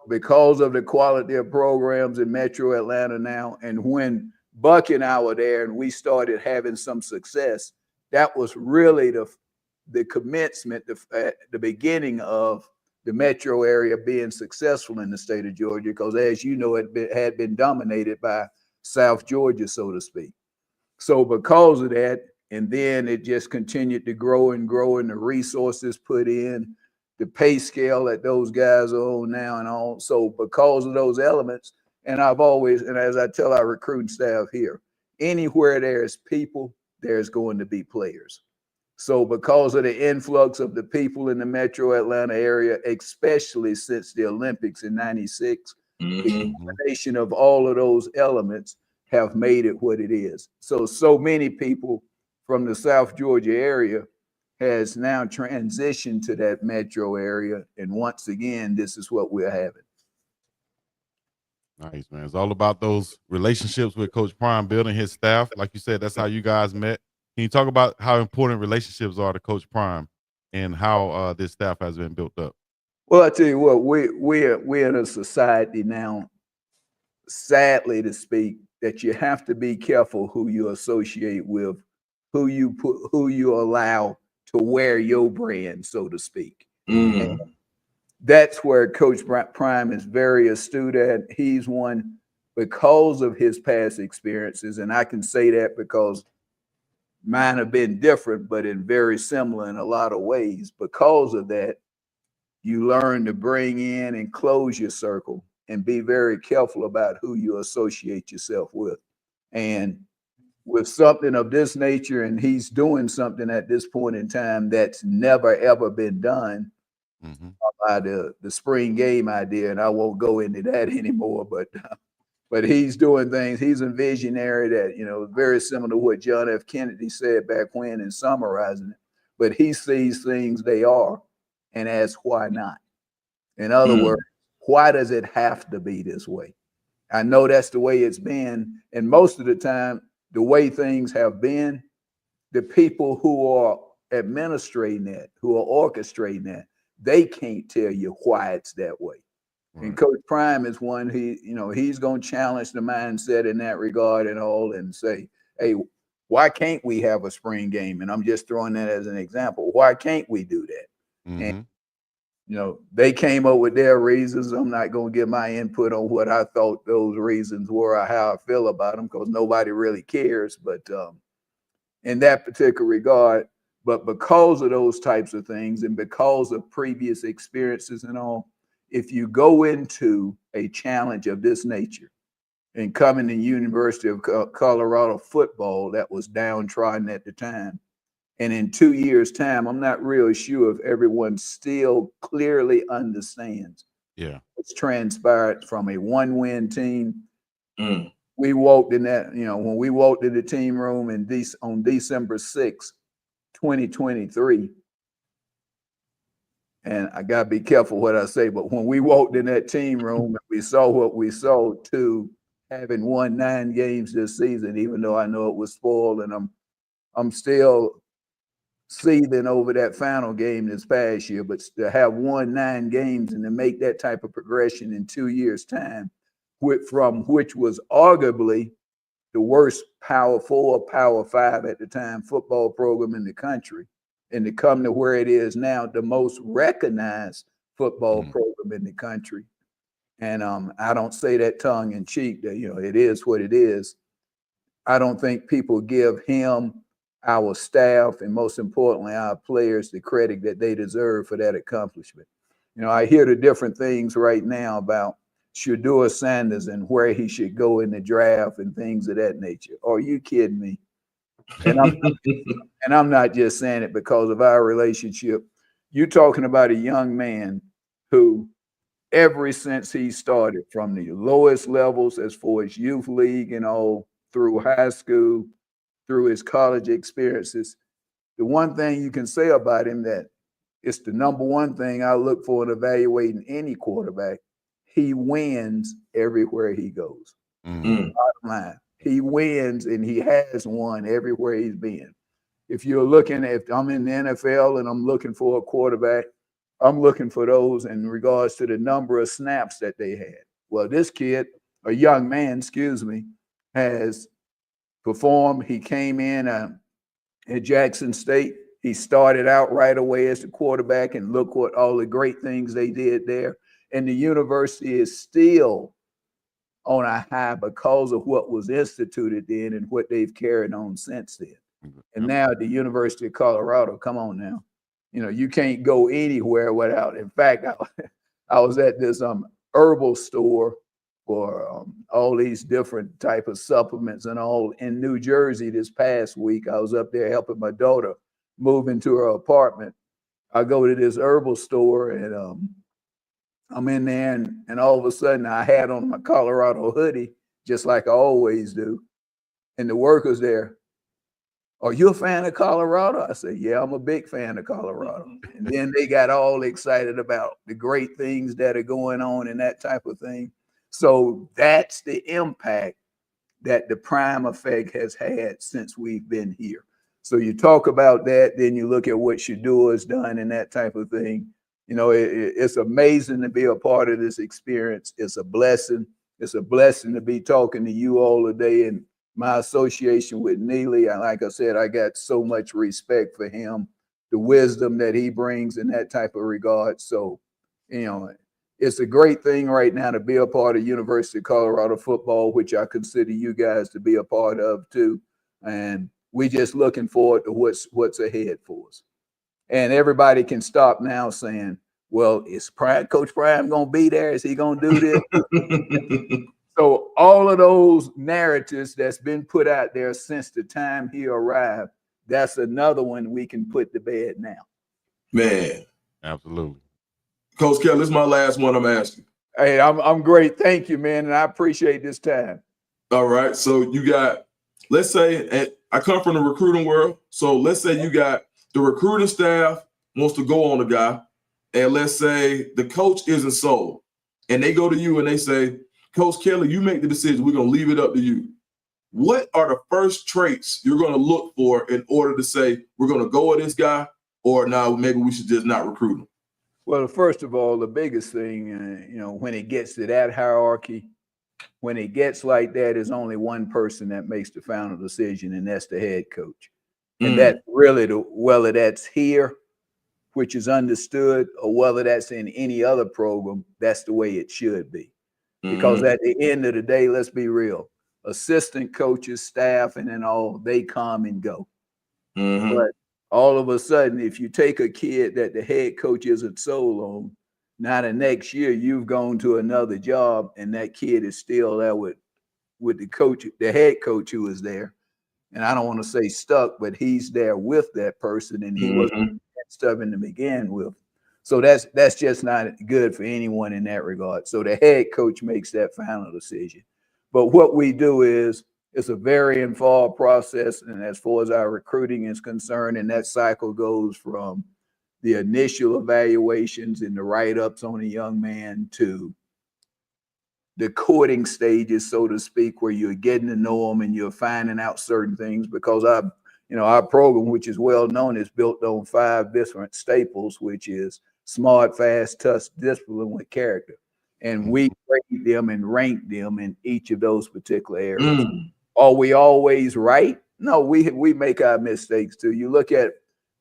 Because of the quality of programs in Metro Atlanta now, and when Buck and I were there and we started having some success, that was really the commencement, the beginning of the metro area being successful in the state of Georgia, because as you know, it had been dominated by South Georgia, so to speak. So because of that, and then it just continued to grow and grow, and the resources put in, the pay scale that those guys are on now and all. So because of those elements, and I've always, and as I tell our recruiting staff here, anywhere there's people, there's going to be players. So because of the influx of the people in the metro Atlanta area, especially since the Olympics in '96, the combination of all of those elements have made it what it is. So many people from the South Georgia area has now transitioned to that metro area. And once again, this is what we're having. Nice, man. It's all about those relationships with Coach Prime, building his staff. Like you said, that's how you guys met. Can you talk about how important relationships are to Coach Prime and how this staff has been built up? Well, I tell you what, we're in a society now, sadly to speak, that you have to be careful who you associate with, who you allow to wear your brand, so to speak. And that's where Coach Prime is very astute at. He's one, because of his past experiences, and I can say that because mine have been different, but in very similar in a lot of ways. Because of that, you learn to bring in and close your circle and be very careful about who you associate yourself with. And with something of this nature, and he's doing something at this point in time that's never, ever been done by the spring game idea, and I won't go into that anymore, but he's doing things. He's a visionary that, you know, very similar to what John F. Kennedy said back when in summarizing it, but he sees things they are and asks, why not? In other words, why does it have to be this way? I know that's the way it's been, and most of the time, the way things have been, the people who are administrating that, who are orchestrating that, they can't tell you why it's that way. Right. And Coach Prime is one, he's going to challenge the mindset in that regard and all, and say, hey, why can't we have a spring game? And I'm just throwing that as an example. Why can't we do that? And, they came up with their reasons. I'm not going to give my input on what I thought those reasons were or how I feel about them, because nobody really cares. But in that particular regard, but because of those types of things and because of previous experiences and all, if you go into a challenge of this nature and coming to University of Colorado football that was downtrodden at the time, and in 2 years' time, I'm not really sure if everyone still clearly understands what's transpired from a one-win team. We walked in that, when we walked in the team room on December 6th, 2023, and I got to be careful what I say, but when we walked in that team room and we saw what we saw, to having won 9 games this season, even though I know it was spoiled, and I'm still seething over that final game this past year, but to have won 9 games and to make that type of progression in 2 years' time, which was arguably the worst Power 4, Power 5 at the time football program in the country, and to come to where it is now, the most recognized football program in the country. And I don't say that tongue in cheek, that it is what it is. I don't think people give him, our staff, and most importantly, our players, the credit that they deserve for that accomplishment. I hear the different things right now about Shiloh Sanders and where he should go in the draft and things of that nature. Are you kidding me? And I'm not just saying it because of our relationship. You're talking about a young man who, ever since he started from the lowest levels as far as youth league and all through high school, through his college experiences, the one thing you can say about him that it's the number one thing I look for in evaluating any quarterback. He wins everywhere he goes. Bottom line, he wins and he has won everywhere he's been. If you're looking at, if I'm in the NFL and I'm looking for a quarterback, I'm looking for those in regards to the number of snaps that they had. Well, this kid, a young man, has performed. He came in at Jackson State. He started out right away as the quarterback, and look what all the great things they did there. And the university is still on a high because of what was instituted then and what they've carried on since then. And now at the University of Colorado, come on now. You know, you can't go anywhere without. In fact, I was at this herbal store for all these different type of supplements and all in New Jersey this past week. I was up there helping my daughter move into her apartment. I go to this herbal store and I'm in there and all of a sudden I had on my Colorado hoodie, just like I always do. And the workers there, are you a fan of Colorado? I said, yeah, I'm a big fan of Colorado. And then they got all excited about the great things that are going on and that type of thing. So that's the impact that the Prime effect has had since we've been here. So you talk about that, then you look at what Shiloh has done and that type of thing. You know, it's amazing to be a part of this experience. It's a blessing. It's a blessing to be talking to you all today. And my association with Neely, like I said, I got so much respect for him, the wisdom that he brings in that type of regard. So, you know, it's a great thing right now to be a part of University of Colorado football, which I consider you guys to be a part of too. And we just looking forward to what's ahead for us. And everybody can stop now saying, well, is Coach Prime going to be there? Is he going to do this? So all of those narratives that's been put out there since the time he arrived, that's another one we can put to bed now. Man. Absolutely. Coach Kelly, this is my last one I'm asking. Hey, I'm great. Thank you, man. And I appreciate this time. All right. So you got, let's say, I come from the recruiting world. So let's say you got the recruiting staff wants to go on a guy. And let's say the coach isn't sold. And they go to you and they say, Coach Kelly, you make the decision. We're going to leave it up to you. What are the first traits you're going to look for in order to say we're going to go with this guy, or now maybe we should just not recruit him? Well, first of all, the biggest thing, you know, when it gets to that hierarchy, when it gets like that, there's only one person that makes the final decision, and that's the head coach. And that's really whether that's here, which is understood, or whether that's in any other program, that's the way it should be. Because at the end of the day, let's be real, assistant coaches, staff, and then all, they come and go. But all of a sudden, if you take a kid that the head coach isn't sold on, now the next year you've gone to another job and that kid is still there with the coach, the head coach who is there. And I don't want to say stuck, but he's there with that person and he wasn't stubborn to begin with. So that's just not good for anyone in that regard. So the head coach makes that final decision. But what we do is, it's a very involved process. And as far as our recruiting is concerned, and that cycle goes from the initial evaluations and the write-ups on a young man to the courting stages, so to speak, where you're getting to know them and you're finding out certain things, because our program, which is well known, is built on 5 different staples, which is smart, fast, tough, discipline with character. And we grade them and rank them in each of those particular areas. Are we always right? No, we make our mistakes too. You look at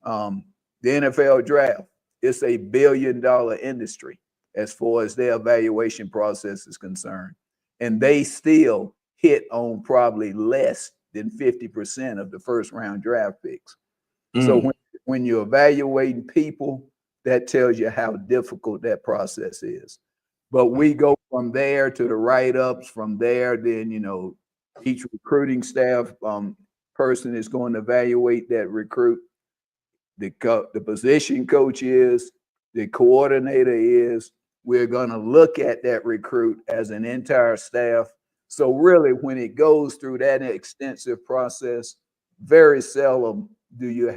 the NFL draft, it's a $1 billion industry as far as their evaluation process is concerned. And they still hit on probably less than 50% of the first round draft picks. So when you're evaluating people, that tells you how difficult that process is. But we go from there to the write-ups, from there, then, each recruiting staff person is going to evaluate that recruit. The position coach is, the coordinator is. We're going to look at that recruit as an entire staff. So really, when it goes through that extensive process, very seldom do you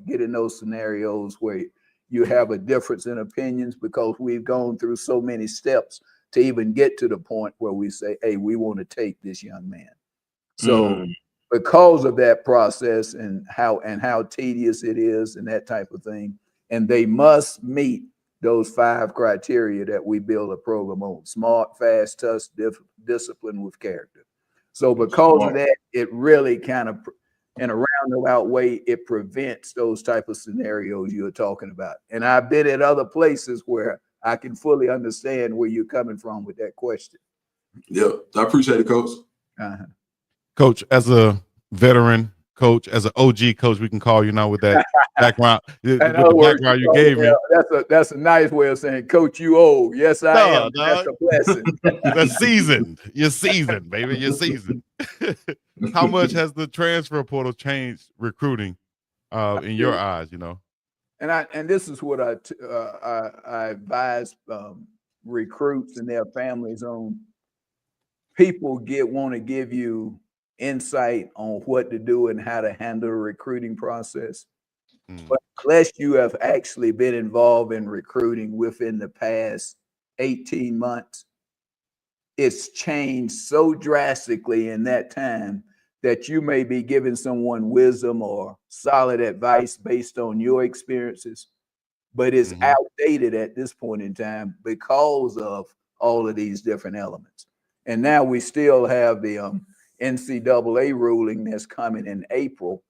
get in those scenarios where you have a difference in opinions, because we've gone through so many steps to even get to the point where we say, hey, we want to take this young man. So because of that process and how tedious it is and that type of thing, and they must meet those 5 criteria that we build a program on: smart, fast, tough, discipline with character. So because of that, it really kind of, in a roundabout way, it prevents those type of scenarios you're talking about. And I've been at other places where I can fully understand where you're coming from with that question. Yeah, I appreciate it, Coach. Coach, as a veteran coach, as an OG coach, we can call you now with that background, with the background you gave me. That's a nice way of saying, Coach, you old. Yes, I am. That's a blessing. That's seasoned. You're seasoned, baby. You're seasoned. How much has the transfer portal changed recruiting in your eyes? And this is what I advise recruits and their families on. People want to give you insight on what to do and how to handle the recruiting process. But unless you have actually been involved in recruiting within the past 18 months, it's changed so drastically in that time that you may be giving someone wisdom or solid advice based on your experiences, but it's outdated at this point in time because of all of these different elements. And now we still have the NCAA ruling that's coming in April.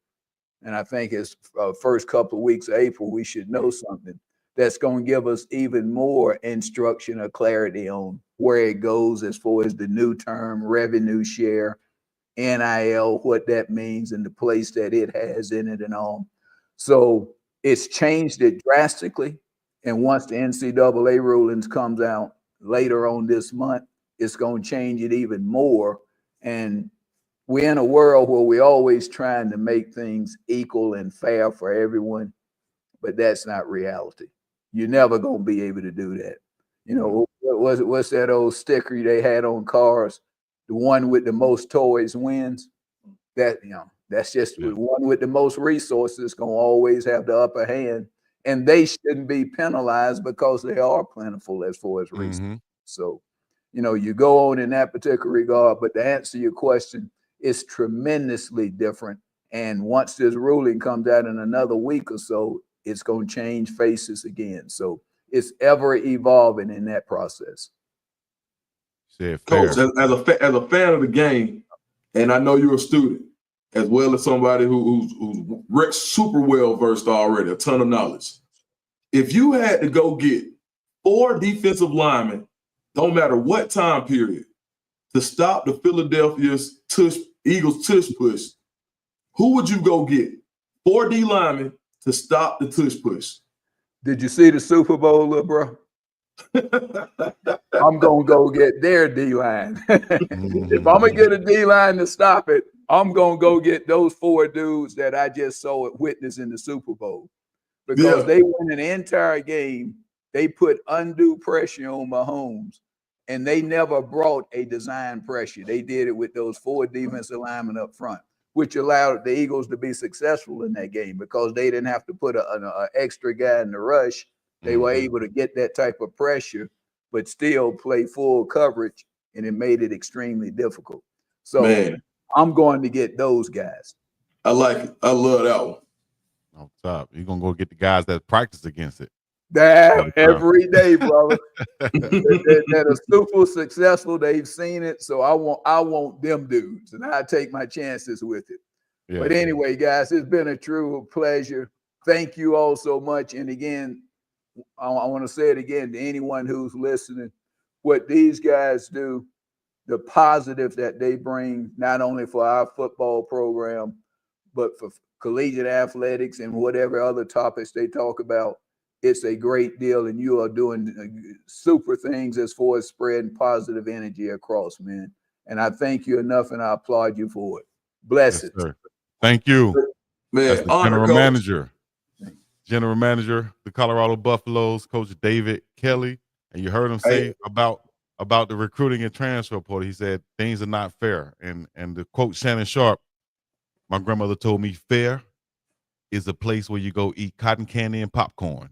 And I think it's first couple of weeks of April, we should know something that's going to give us even more instruction or clarity on where it goes as far as the new term, revenue share, NIL, what that means, and the place that it has in it and all. So it's changed it drastically. And once the NCAA rulings comes out later on this month, it's going to change it even more. And we're in a world where we're always trying to make things equal and fair for everyone, but that's not reality. You're never going to be able to do that. What's that old sticker they had on cars? The one with the most toys wins. That's just the one with the most resources going to always have the upper hand, and they shouldn't be penalized because they are plentiful as far as resources. So, you go on in that particular regard, but to answer your question, it's tremendously different. And once this ruling comes out in another week or so, it's going to change faces again. So it's ever evolving in that process. Coach, as a fan of the game, and I know you're a student, as well as somebody who's super well versed already, a ton of knowledge. If you had to go get 4 defensive linemen, don't matter what time period, to stop the Philadelphia Eagles tush push, who would you go get? 4 D linemen to stop the tush push. Did you see the Super Bowl, little bro? I'm going to go get their D-line. If I'm going to get a D-line to stop it, I'm going to go get those 4 dudes that I just saw witness in the Super Bowl. Because they won an entire game. They put undue pressure on Mahomes, and they never brought a design pressure. They did it with those 4 defensive linemen up front, which allowed the Eagles to be successful in that game because they didn't have to put an extra guy in the rush. They were able to get that type of pressure, but still play full coverage, and it made it extremely difficult. So I'm going to get those guys. I like it. I love that one. On top, you're going to go get the guys that practice against it. Every day, brother. that are super successful. They've seen it. So I want them dudes, and I take my chances with it. Yeah. But anyway, guys, it's been a true pleasure. Thank you all so much. And again, I want to say it again to anyone who's listening. What these guys do, the positive that they bring, not only for our football program, but for collegiate athletics and whatever other topics they talk about, it's a great deal, and you are doing super things as far as spreading positive energy across, man. And I thank you enough, and I applaud you for it. Blessings. Yes, sir. Thank you. That's Man, the honor, general coach. manager. General manager, the Colorado Buffaloes, Coach David Kelly. And you heard him say about the recruiting and transfer portal. He said things are not fair. And the quote Shannon Sharp, my grandmother told me, fair is a place where you go eat cotton candy and popcorn.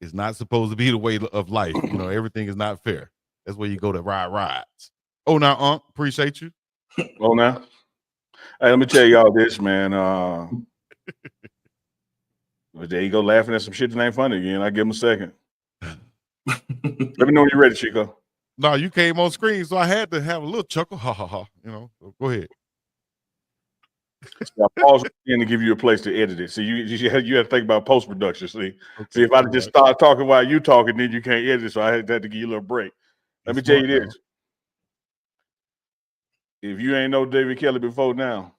It's not supposed to be the way of life. You know, everything is not fair. That's where you go to ride rides. Oh, now, Unc, appreciate you. Oh, now. Hey, let me tell y'all this, man. There you go, laughing at some shit that ain't funny again. I give him a second. Let me know when you're ready, Chico. No, you came on screen, so I had to have a little chuckle. Ha ha ha. You know, so go ahead. So I pause again to give you a place to edit it. So you have to think about post production. See, if I just start talking while you talking, then you can't edit it. So I had to give you a little break. Let me tell you this: if you ain't know David Kelly before now,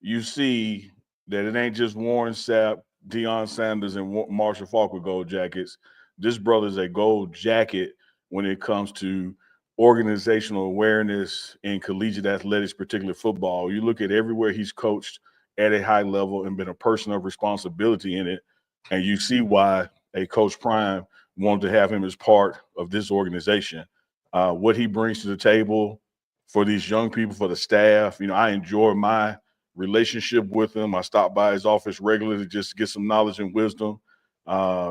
you see that it ain't just Warren Sapp, Deion Sanders, and Marshall Faulk with gold jackets. This brother's a gold jacket when it comes to organizational awareness in collegiate athletics, particularly football. You look at everywhere he's coached at a high level and been a person of responsibility in it, and you see why a Coach Prime wanted to have him as part of this organization. What he brings to the table for these young people, for the staff. You know, I enjoy my relationship with him. I stop by his office regularly just to get some knowledge and wisdom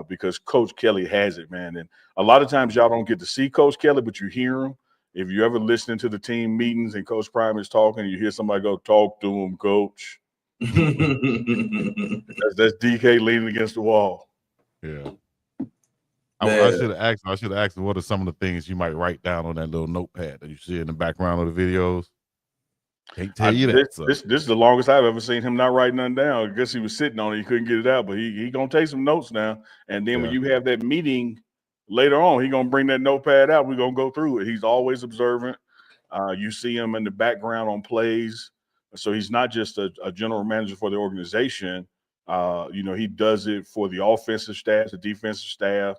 because Coach Kelly has it, man. And a lot of times y'all don't get to see Coach Kelly, but you hear him. If you ever listening to the team meetings and Coach Prime is talking, you hear somebody go, "Talk to him, Coach." that's DK leaning against the wall. Yeah. I should have asked him what are some of the things you might write down on that little notepad that you see in the background of the videos. Can't tell you that. This is the longest I've ever seen him not write nothing down. I guess he was sitting on it. He couldn't get it out, but he gonna take some notes now. And then when you have that meeting later on, he gonna bring that notepad out. We're gonna go through it. He's always observant. You see him in the background on plays. So he's not just a general manager for the organization. You know, he does it for the offensive staff, the defensive staff.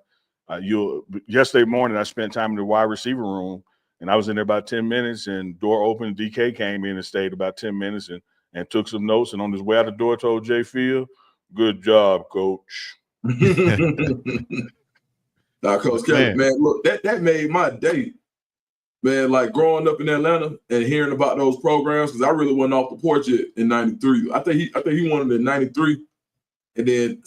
Yesterday morning, I spent time in the wide receiver room. And I was in there about 10 minutes, and door opened. DK came in and stayed about 10 minutes and took some notes. And on his way out the door, told Jay Field, "Good job, Coach." Now, Coach Kelly, man, look, that made my day, man. Like growing up in Atlanta and hearing about those programs, because I really wasn't off the porch yet in '93. I think he wanted in '93, and then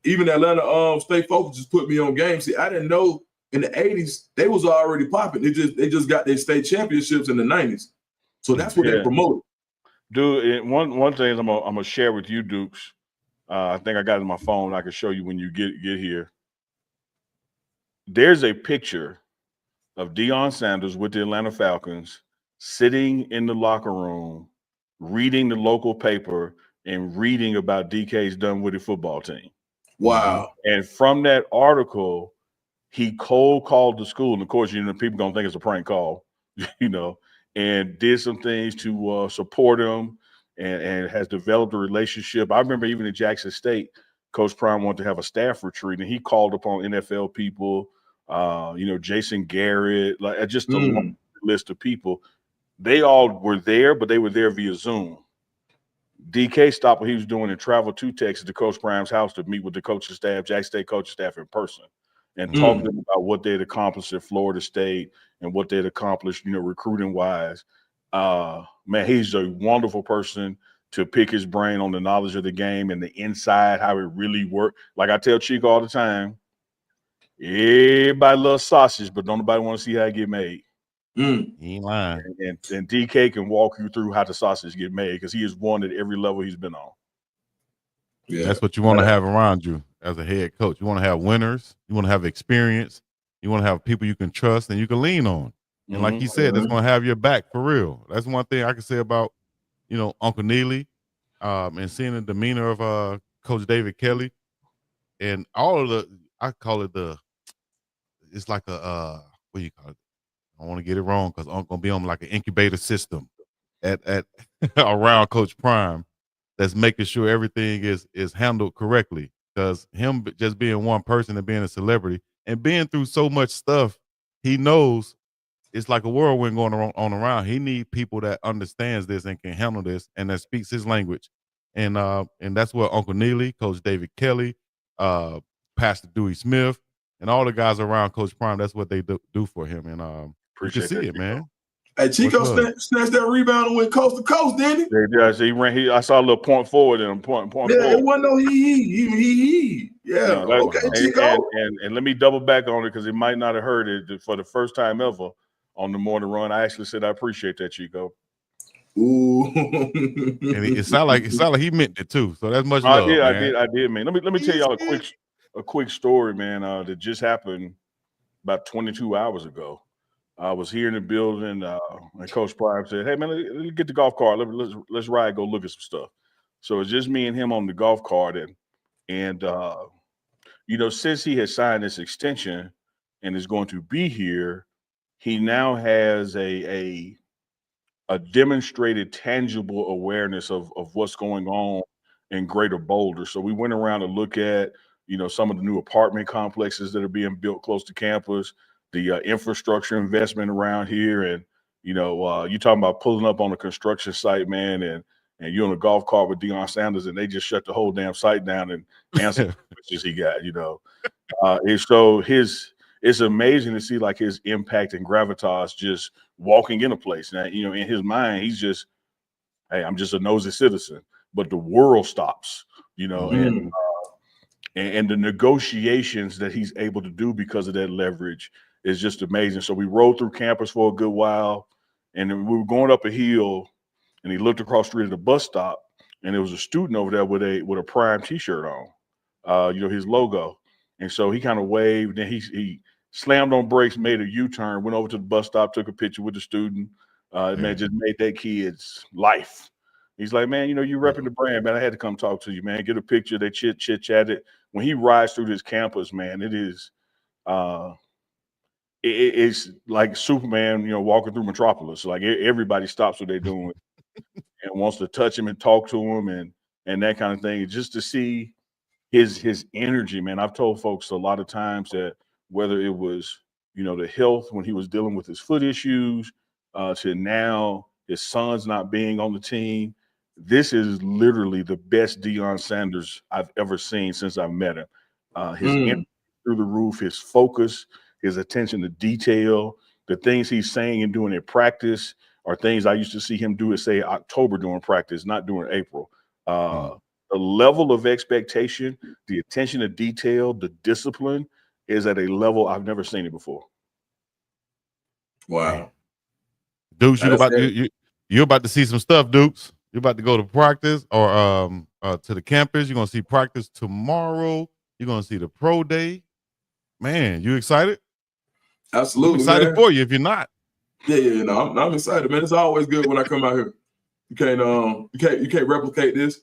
even Atlanta State Focus just put me on games. See, I didn't know. In the 80s, they was already popping. They just got their state championships in the 90s. So that's what they promoted. Dude, one thing I'm gonna share with you, Dukes. I think I got it on my phone. I can show you when you get here. There's a picture of Deion Sanders with the Atlanta Falcons sitting in the locker room, reading the local paper and reading about DK's Dunwoody football team. Wow. And from that article, he cold called the school, and of course, you know, people gonna think it's a prank call, you know, and did some things to support him, and has developed a relationship. I remember even at Jackson State, Coach Prime wanted to have a staff retreat, and he called upon NFL people, you know, Jason Garrett, like just a long list of people. They all were there, but they were there via Zoom. DK stopped what he was doing and traveled to Texas to Coach Prime's house to meet with the coaching staff, Jackson State coaching staff in person, and talk to them about what they had accomplished at Florida State and what they had accomplished, you know, recruiting wise. Man, he's a wonderful person to pick his brain on the knowledge of the game and the inside, how it really works. Like I tell Chico all the time, everybody loves sausage, but don't nobody want to see how it get made. He ain't lying. And DK can walk you through how the sausage get made because he has won at every level he's been on. Yeah, that's what you want to have around you as a head coach. You want to have winners. You want to have experience. You want to have people you can trust and you can lean on. And like he said, that's going to have your back for real. That's one thing I can say about, you know, Uncle Neely, and seeing the demeanor of Coach David Kelly, and all of the, I call it it's like a what do you call it? I don't want to get it wrong because I'm gonna be on like an incubator system at around Coach Prime that's making sure everything is handled correctly. because him just being one person and being a celebrity and being through so much stuff, he knows it's like a whirlwind going on around. He need people that understands this and can handle this and that speaks his language. And that's what Uncle Neely, Coach David Kelly, Pastor Dewey Smith, and all the guys around Coach Prime, that's what they do for him. And you can Appreciate see that, it, man. Hey, Chico Much love. snatched that rebound and went coast to coast, didn't he? Yeah, so he ran. I saw a little point forward and point Yeah, forward. it wasn't no he. Yeah, No, okay, wow. Chico. And let me double back on it because he might not have heard it for the first time ever on the morning run. I actually said I appreciate that, Chico. Ooh. And it sounded like he meant it too. So that's much love, man. I did, man. Let me tell y'all a quick story, man. That just happened about 22 hours ago. I was here in the building, and Coach Prime said, "Hey, man, let's get the golf cart. Let's ride, go look at some stuff." So it's just me and him on the golf cart, and since he has signed this extension and is going to be here, he now has a demonstrated tangible awareness of what's going on in Greater Boulder. So we went around to look at, some of the new apartment complexes that are being built close to campus, the infrastructure investment around here. And, you talking about pulling up on a construction site, man, and you're on a golf cart with Deion Sanders and they just shut the whole damn site down and answer the questions he got, And so it's amazing to see like his impact and gravitas just walking in a place. Now, in his mind, he's just, hey, I'm just a nosy citizen, but the world stops, and the negotiations that he's able to do because of that leverage is just amazing. So we rode through campus for a good while, and then we were going up a hill, and he looked across the street at the bus stop, and there was a student over there with a Prime T-shirt on, his logo. And so he kind of waved, and he slammed on brakes, made a U-turn, went over to the bus stop, took a picture with the student. Man, just made that kid's life. He's like, man, you repping the brand, man. I had to come talk to you, man. Get a picture. They chit-chatted. When he rides through this campus, man, it is it's like Superman, walking through Metropolis. Like everybody stops what they're doing and wants to touch him and talk to him and that kind of thing. Just to see his energy, man. I've told folks a lot of times that whether it was, the health when he was dealing with his foot issues, to now his son's not being on the team. This is literally the best Deion Sanders I've ever seen since I've met him. His energy through the roof, his focus, his attention to detail, the things he's saying and doing in practice are things I used to see him do at, say, October during practice, not during April. The level of expectation, the attention to detail, the discipline is at a level I've never seen it before. Wow. Dukes, you're about to see some stuff, Dukes. You're about to go to practice or to the campus. You're gonna see practice tomorrow. You're gonna see the pro day. Man, you excited? Absolutely. I'm excited man. for you if you're not. Yeah, no, I'm excited, man. It's always good when I come out here. You can't replicate this.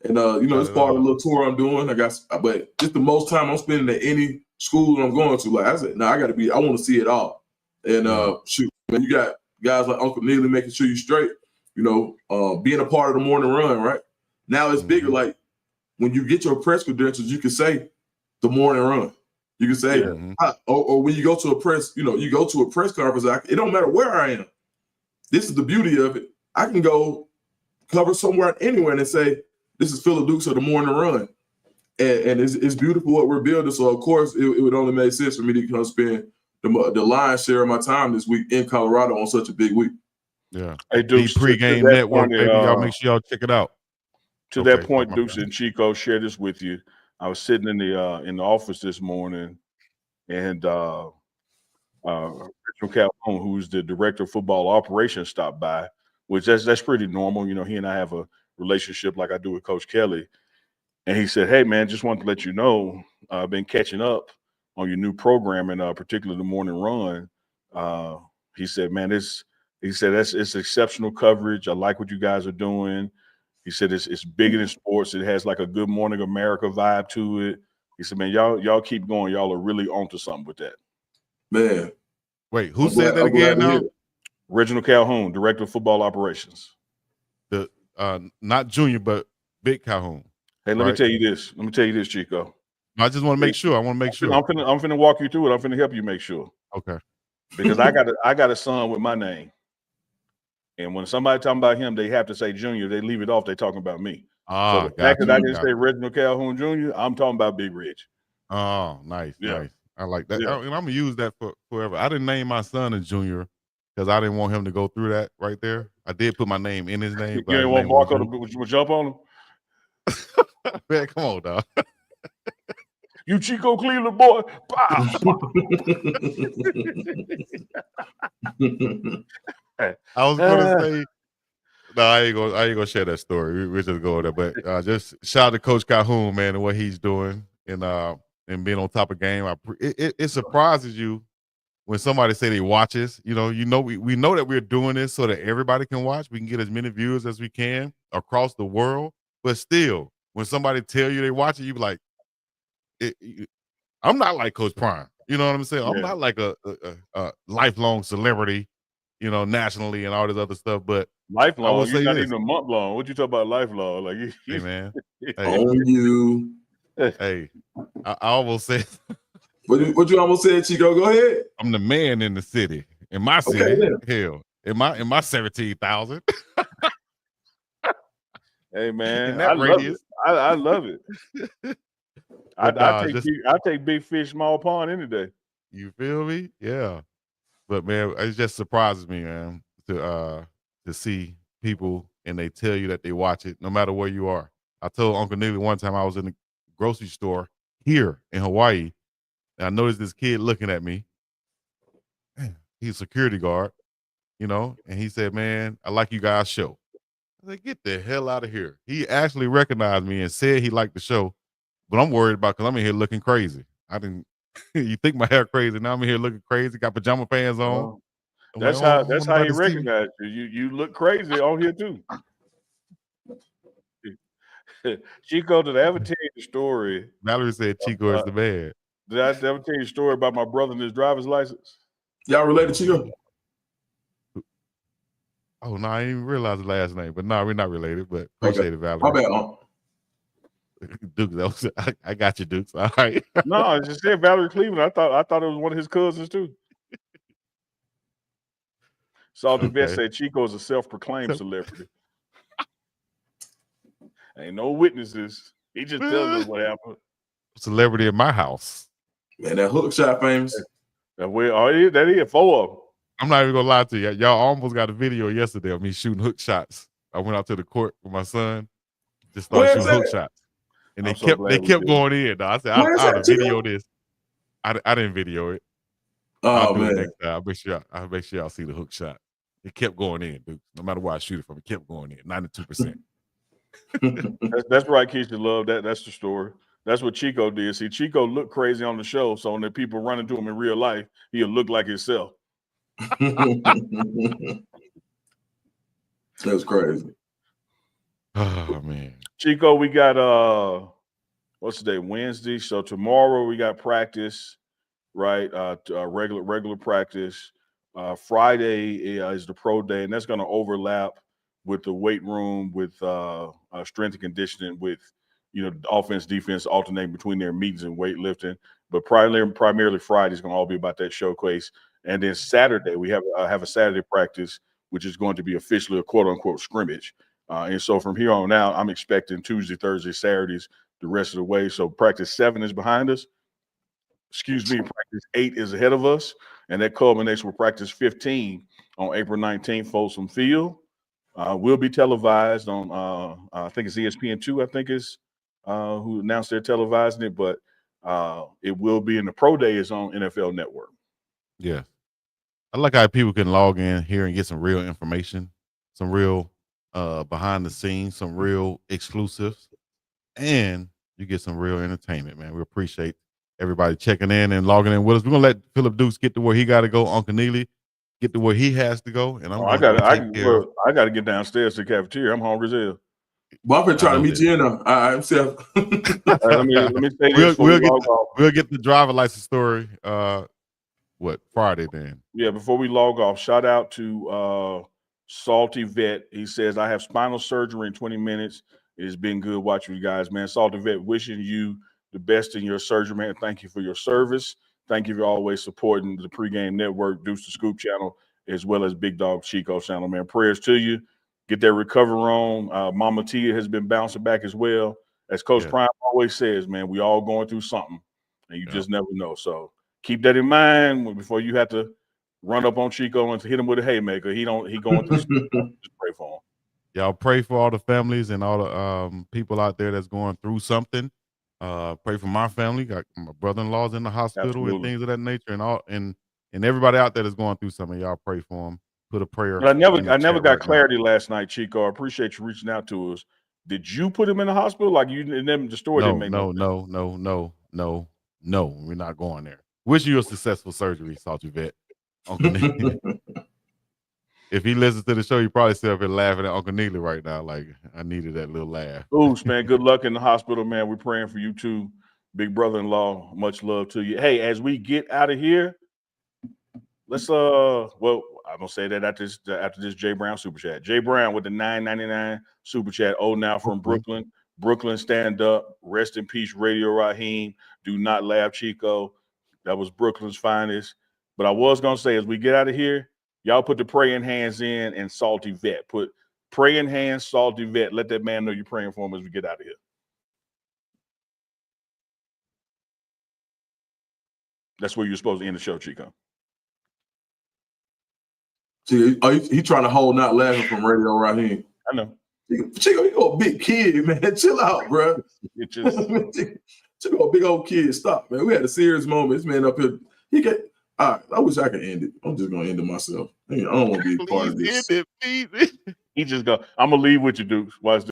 And it's part of the little tour I'm doing. But just the most time I'm spending at any school that I'm going to. Like I said, I want to see it all. And shoot, man, you got guys like Uncle Neely making sure you're straight. Being a part of the morning run, right? Now it's bigger. Like when you get your press credentials, you can say the morning run. You can say, or when you go to a press, you go to a press conference. It don't matter where I am. This is the beauty of it. I can go cover somewhere anywhere and say, this is Philip Dukes of the morning run. And it's beautiful what we're building. So, of course, it would only make sense for me to come spend the lion's share of my time this week in Colorado on such a big week. Yeah. Hey, Dukes, Pregame Network, baby. Y'all make sure y'all check it out. To that point, Dukes and Chico, share this with you. I was sitting in the office this morning, and Richard Calhoun, who's the director of football operations, stopped by, which that's pretty normal. He and I have a relationship like I do with Coach Kelly. And he said, hey, man, just wanted to let you know, I've been catching up on your new program, and particularly the morning run. He said, man, it's exceptional coverage. I like what you guys are doing. He said it's bigger than sports. It has like a Good Morning America vibe to it. He said, man, y'all keep going. Y'all are really onto something with that. Man. Wait, who said that again now? Reginald Calhoun, director of football operations. Not Junior, but Big Calhoun. Hey, let me Right. tell you this. Let me tell you this, Chico. I just want to make sure. I want to make sure. I'm finna walk you through it. I'm finna help you make sure. Okay. Because I got a son with my name. And when somebody talking about him, they have to say Junior. They leave it off. They talking about me. So the fact that I didn't say Reginald Calhoun Jr., I'm talking about Big Rich. Oh, nice. Yeah. Nice. I like that. Yeah. And I'm gonna use that for forever. I didn't name my son a Junior because I didn't want him to go through that right there. I did put my name in his name, You but ain't want Marco to jump on him? Man, come on, dog. You Chico Cleveland boy. Pow. I was gonna say, no, I ain't gonna share that story. We're just going there, but just shout out to Coach Calhoun, man, and what he's doing and being on top of game. It surprises you when somebody say they watch us. We know that we're doing this so that everybody can watch. We can get as many viewers as we can across the world. But still, when somebody tell you they watch it, you be like, I'm not like Coach Prime. You know what I'm saying? Yeah. I'm not like a lifelong celebrity, nationally and all this other stuff. But lifelong, I will you're say not this. even a month long. What you talking about lifelong? Like Hey, man. Hey, On you. hey, I almost said What you almost said, Chico? Go ahead. I'm the man in the city. In my Okay, city, then. hell, in my 17,000. Hey man, In that I love it. radius. I love it. But I take big fish, small pond any day. You feel me? Yeah. But man, it just surprises me, man, to see people and they tell you that they watch it no matter where you are. I told Uncle Neely one time I was in the grocery store here in Hawaii, and I noticed this kid looking at me. Man, he's a security guard, and he said, "Man, I like you guys' show." I said, "Get the hell out of here." He actually recognized me and said he liked the show, but I'm worried about because I'm in here looking crazy. I didn't. You think my hair crazy? Now I'm in here looking crazy. Got pajama pants on. That's like, how he recognized you. You look crazy on here too. Chico, did I ever tell you the story? Valerie said Chico is the man. Did I ever tell you the story about my brother and his driver's license? Y'all related, Chico? Oh no, I didn't even realize the last name. But no, we're not related. But appreciate it, Valerie. My bad, Dukes, I got you, Dukes. All right. No, I just said Valerie Cleveland. I thought it was one of his cousins too. Salty Vet said Chico is a self-proclaimed celebrity. Ain't no witnesses. He just tells us what happened. Celebrity in my house. Man, that hook shot famous. That is 4 of them. I'm not even gonna lie to you. Y'all almost got a video yesterday of me shooting hook shots. I went out to the court with my son, just started shooting hook shots. And they kept going in. I said, I'll video this. I didn't video it. I'll do it next time. I'll make sure y'all see the hook shot. It kept going in, dude. No matter where I shoot it from, it kept going in. 92%. That's right, Keisha Love. That's the story. That's what Chico did. See, Chico looked crazy on the show, so when the people run into him in real life, he'll look like himself. That's crazy. Oh man. Chico, we got what's the day? Wednesday. So tomorrow we got practice, right? Regular practice. Friday is the pro day, and that's going to overlap with the weight room, with strength and conditioning, with offense, defense, alternating between their meetings and weightlifting. But primarily Friday is going to all be about that showcase. And then Saturday we have a Saturday practice, which is going to be officially a quote unquote scrimmage. And so from here on out, I'm expecting Tuesday, Thursday, Saturdays the rest of the way. So practice 7 is behind us. Practice 8 is ahead of us, and that culminates with practice 15 on April 19th, Folsom Field. Will be televised on, I think it's ESPN2, I think is who announced they're televising it, but it will be, and the Pro Day is on NFL Network. Yeah. I like how people can log in here and get some real information, some real behind the scenes, some real exclusives, and you get some real entertainment, man. We appreciate everybody checking in and logging in with us. We're gonna let Philip Dukes get to where he got to go. Uncle Neely get to where he has to go, and I got to get downstairs to the cafeteria. I'm hungry as hell. Well, I've been trying to meet you in there. I'm self. Let me say this. We'll get the driver license story. Friday then? Yeah, before we log off, shout out to Salty Vet. He says, I have spinal surgery in 20 minutes. It has been good watching you guys, man. Salty Vet, wishing you the best in your surgery, man. Thank you for your service. Thank you for always supporting the Pregame Network, DukesTheScoop channel, as well as BiggDogg Chico channel, man. Prayers to you. Get that recovery on. Mama Tia has been bouncing back as well. As Coach Prime always says, man, we all going through something, and you just never know. So keep that in mind before you have to run up on Chico and hit him with a haymaker. He going through something. Just pray for him. Y'all pray for all the families and all the people out there that's going through something. Pray for my family. Got my brother-in-law's in the hospital and things of that nature, and everybody out there that's going through something. Y'all pray for them. Put a prayer. But I never got clarity last night, Chico. I appreciate you reaching out to us. Did you put him in the hospital? Like you and them the story didn't make no. We're not going there. Wish you a successful surgery, Salty Vet. Uncle Neely. If he listens to the show, you probably sit up here laughing at Uncle Neely right now. Like, I needed that little laugh. Oops, man. Good luck in the hospital, man. We're praying for you too, big brother-in-law. Much love to you. Hey, as we get out of here, let's well, I'm gonna say that after this Jay Brown super chat. Jay Brown with the $9.99 super chat. Oh, now from Brooklyn. Brooklyn, stand up. Rest in peace, Radio Raheem. Do not laugh, Chico. That was Brooklyn's finest. But I was gonna say, as we get out of here, y'all put the praying hands in and Salty Vet. Put praying hands, Salty Vet. Let that man know you're praying for him as we get out of here. That's where you're supposed to end the show, Chico. See, he trying to hold not laughing from Radio Raheem. I know. Chico, you a big kid, man. Chill out, bro. It just Chico, a big old kid. Stop, man. We had a serious moment. This man up here, he get. All right, I wish I could end it. I'm just gonna end it myself. I don't want to be a part of this. He just go. I'm gonna leave with you, Dukes. Watch this.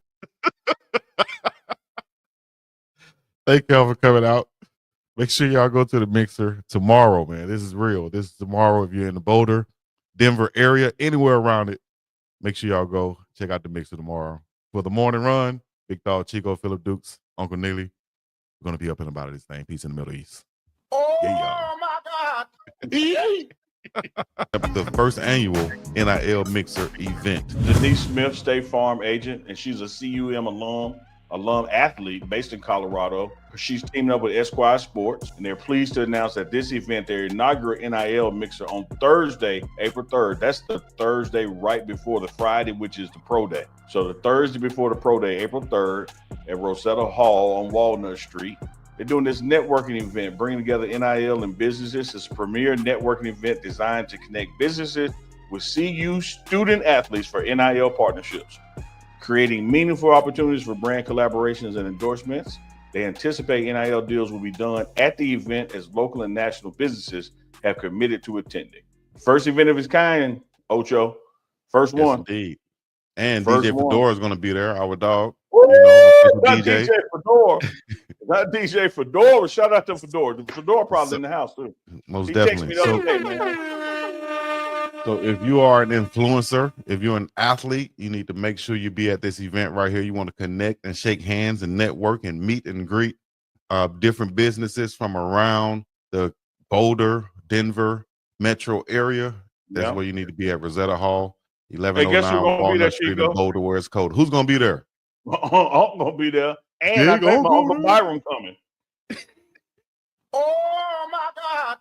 Thank y'all for coming out. Make sure y'all go to the mixer tomorrow, man. This is real. This is tomorrow. If you're in the Boulder, Denver area, anywhere around it, make sure y'all go check out the mixer tomorrow. For the morning run, BiggDogg Chico, Phillip Dukes, Uncle Neely. We're gonna be up and about this thing. Peace in the Middle East. Oh my God. The first annual NIL Mixer event. Denise Smith, State Farm agent, and she's a CUM alum athlete based in Colorado. She's teamed up with Esquire Sports, and they're pleased to announce that this event, their inaugural NIL Mixer on Thursday, April 3rd. That's the Thursday right before the Friday, which is the Pro Day. So the Thursday before the Pro Day, April 3rd, at Rosetta Hall on Walnut Street. They're doing this networking event, bringing together NIL and businesses. It's a premier networking event designed to connect businesses with CU student athletes for NIL partnerships, creating meaningful opportunities for brand collaborations and endorsements. They anticipate NIL deals will be done at the event as local and national businesses have committed to attending. First event of its kind, Ocho. First one. Indeed. And First DJ one. Fedora is going to be there, our dog. Woo! Not DJ Fedora. Not DJ Fedora. Shout out to Fedora. Fedora probably in the house too. Most He definitely. texted me the other day, man. So if you are an influencer, if you're an athlete, you need to make sure you be at this event right here. You want to connect and shake hands and network and meet and greet different businesses from around the Boulder, Denver metro area. That's where you need to be at Rosetta Hall, 1109 Walnut Street in Boulder, where it's cold. Who's going to be there? I'm going to be there. And I think my Uncle Byron coming. Oh my God.